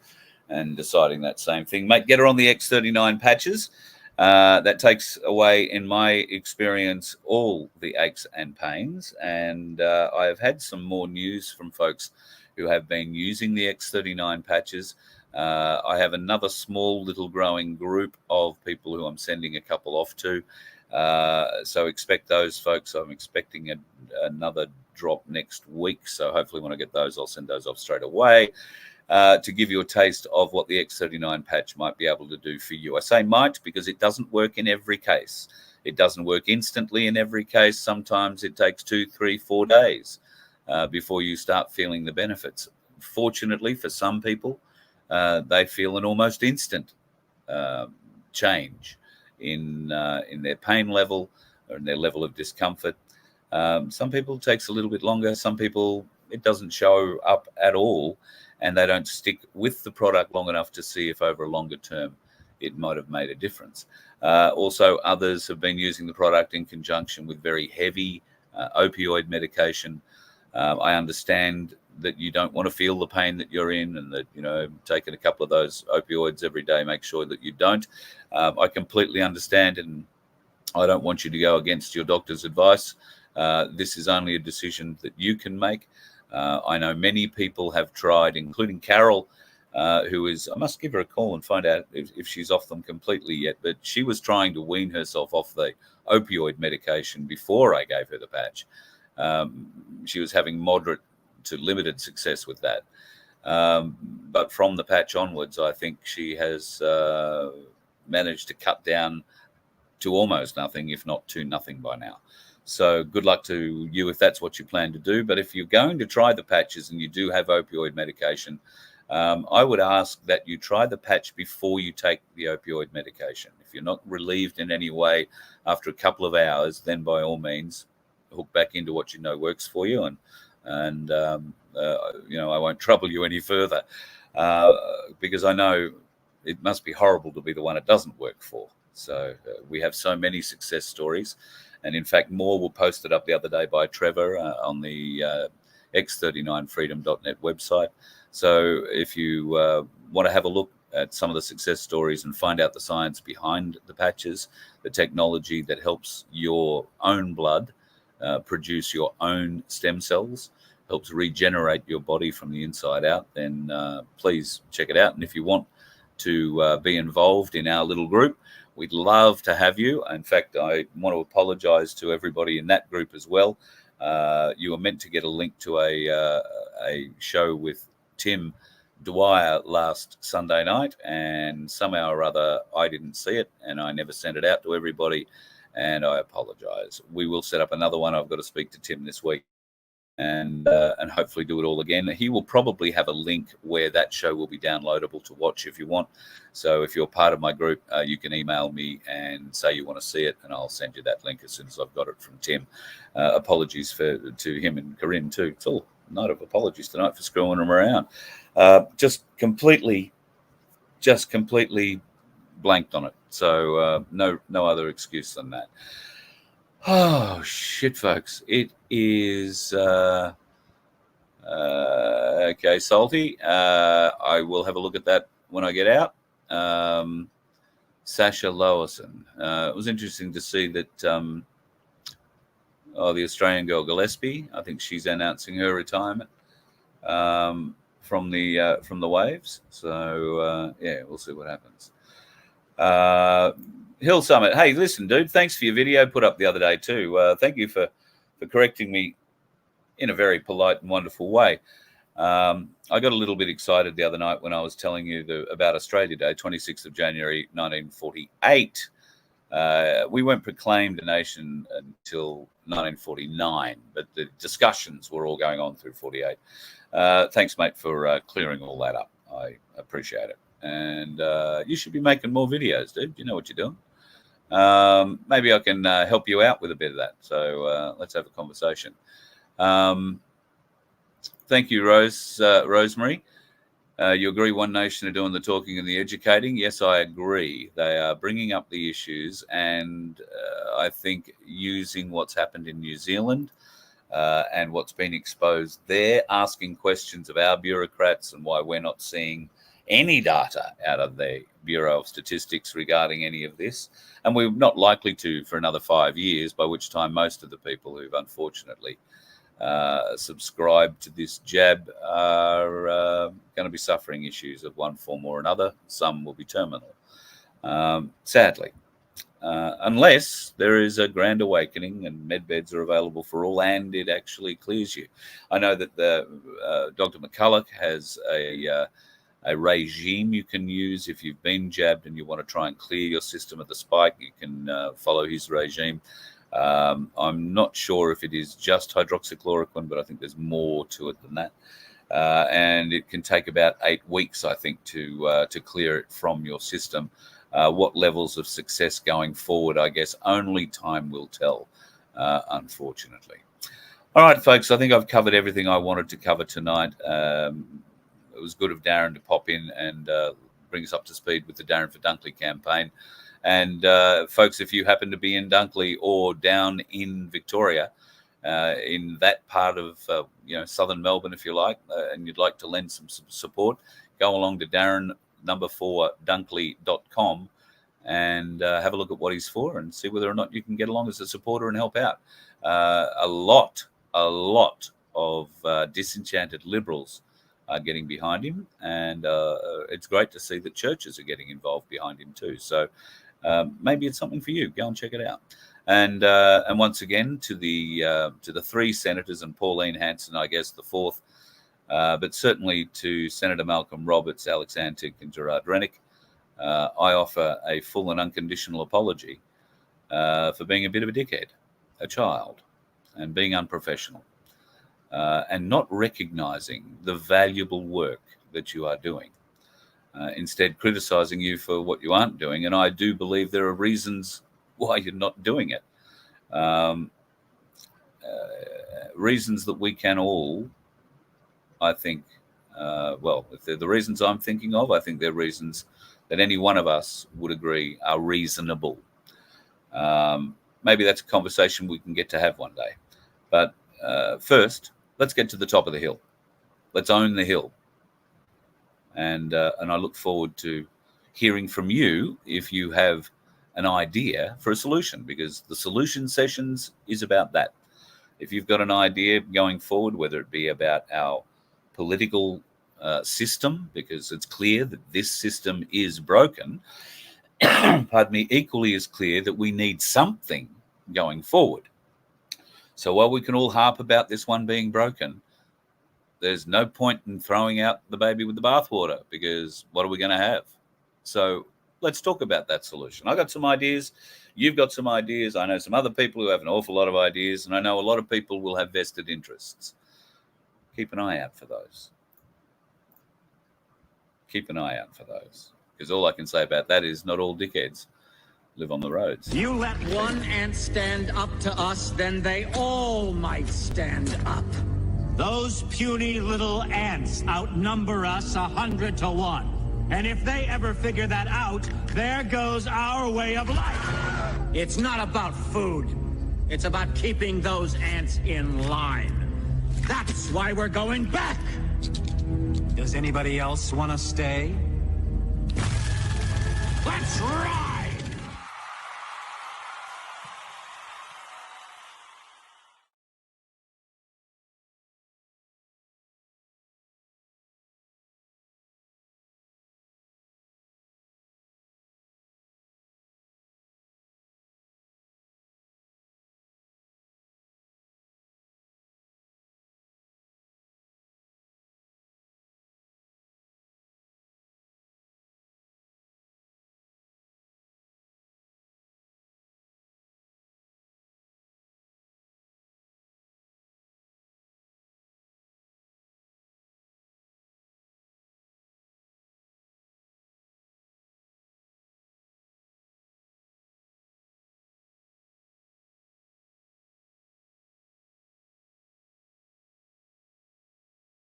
and deciding that same thing. Mate, get her on the X39 patches. That takes away, in my experience, all the aches and pains. And I have had some more news from folks who have been using the X39 patches. I have another small little growing group of people who I'm sending a couple off to. So expect those folks. I'm expecting another drop next week. So hopefully when I get those, I'll send those off straight away to give you a taste of what the X39 patch might be able to do for you. I say might because it doesn't work in every case. It doesn't work instantly in every case. Sometimes it takes 2, 3, 4 days before you start feeling the benefits. Fortunately, for some people, they feel an almost instant change in their pain level or in their level of discomfort. Some people it takes a little bit longer. Some people it doesn't show up at all, and they don't stick with the product long enough to see if over a longer term it might have made a difference. Also, others have been using the product in conjunction with very heavy opioid medication. I understand that you don't want to feel the pain that you're in, and that, you know, taking a couple of those opioids every day, make sure that you don't. I completely understand, and I don't want you to go against your doctor's advice. This is only a decision that you can make. I know many people have tried, including Carol, who is, I must give her a call and find out if she's off them completely yet, but she was trying to wean herself off the opioid medication before I gave her the patch. She was having moderate to limited success with that. But from the patch onwards, I think she has managed to cut down to almost nothing, if not to nothing by now. So good luck to you if that's what you plan to do. But if you're going to try the patches and you do have opioid medication, I would ask that you try the patch before you take the opioid medication. If you're not relieved in any way after a couple of hours, then by all means, hook back into what you know works for you, and I won't trouble you any further, because I know it must be horrible to be the one it doesn't work for. So we have so many success stories, and in fact, more were posted up the other day by Trevor on the x39freedom.net website. So if you want to have a look at some of the success stories and find out the science behind the patches, the technology that helps your own blood produce your own stem cells, helps regenerate your body from the inside out, then please check it out. And if you want to be involved in our little group, we'd love to have you. In fact, I want to apologize to everybody in that group as well. You were meant to get a link to a show with Tim Dwyer last Sunday night, and somehow or other I didn't see it, and I never sent it out to everybody, and I apologize. We will set up another one. I've got to speak to Tim this week, and hopefully do it all again. He will probably have a link where that show will be downloadable to watch if you want. So if you're part of my group, you can email me and say you want to see it, and I'll send you that link as soon as I've got it from Tim. Apologies to him and Corinne too. It's all night of apologies tonight for screwing them around. Just completely blanked on it. So no other excuse than that. Oh shit, folks! It is okay, Salty. I will have a look at that when I get out. Sasha Lowerson. It was interesting to see that the Australian girl Gillespie, I think she's announcing her retirement from the Waves. So yeah, we'll see what happens. Hill Summit. Hey, listen, dude, thanks for your video put up the other day too. Thank you for correcting me in a very polite and wonderful way. I got a little bit excited the other night when I was telling you about Australia Day, 26th of January, 1948. We weren't proclaimed a nation until 1949, but the discussions were all going on through 48. Thanks, mate, for clearing all that up. I appreciate it. And you should be making more videos, dude. You know what you're doing. Maybe I can help you out with a bit of that. So let's have a conversation. Thank you, Rosemary. You agree One Nation are doing the talking and the educating? Yes, I agree. They are bringing up the issues, and I think using what's happened in New Zealand and what's been exposed there, asking questions of our bureaucrats and why we're not seeing any data out of the Bureau of Statistics regarding any of this. And we're not likely to for another 5 years, by which time most of the people who've unfortunately subscribed to this jab are going to be suffering issues of one form or another. Some will be terminal, sadly. Unless there is a grand awakening and med beds are available for all and it actually clears you. I know that Dr. McCulloch has a regime you can use if you've been jabbed and you want to try and clear your system of the spike. You can follow his regime. I'm not sure if it is just hydroxychloroquine, but I think there's more to it than that. And it can take about 8 weeks, I think, to clear it from your system. What levels of success going forward, I guess only time will tell, unfortunately. All right, folks, I think I've covered everything I wanted to cover tonight. It was good of Darren to pop in and bring us up to speed with the Darren for Dunkley campaign. And folks, if you happen to be in Dunkley or down in Victoria, in that part of southern Melbourne, if you like, and you'd like to lend some support, go along to Darren4Dunkley.com and have a look at what he's for and see whether or not you can get along as a supporter and help out. A lot of disenchanted Liberals are getting behind him, and it's great to see that churches are getting involved behind him too. So maybe it's something for you. Go and check it out. And once again to the 3 senators and Pauline Hanson, I guess the 4th, but certainly to Senator Malcolm Roberts, Alex Antic, and Gerard Rennick, I offer a full and unconditional apology for being a bit of a dickhead, a child, and being unprofessional. And not recognizing the valuable work that you are doing. Instead, criticizing you for what you aren't doing. And I do believe there are reasons why you're not doing it. Reasons that we can all, I think, if they're the reasons I'm thinking of, I think they're reasons that any one of us would agree are reasonable. Maybe that's a conversation we can get to have one day. But first, let's get to the top of the hill. Let's own the hill. And I look forward to hearing from you if you have an idea for a solution, because the solution sessions is about that. If you've got an idea going forward, whether it be about our political system, because it's clear that this system is broken, pardon me, equally as clear that we need something going forward. So while we can all harp about this one being broken, there's no point in throwing out the baby with the bathwater, because what are we going to have? So let's talk about that solution. I got some ideas. You've got some ideas. I know some other people who have an awful lot of ideas, and I know a lot of people will have vested interests. Keep an eye out for those. Keep an eye out for those, because all I can say about that is not all dickheads live on the roads. You let one ant stand up to us, then they all might stand up. Those puny little ants outnumber us 100 to 1. And if they ever figure that out, there goes our way of life. It's not about food. It's about keeping those ants in line. That's why we're going back. Does anybody else want to stay? Let's rock!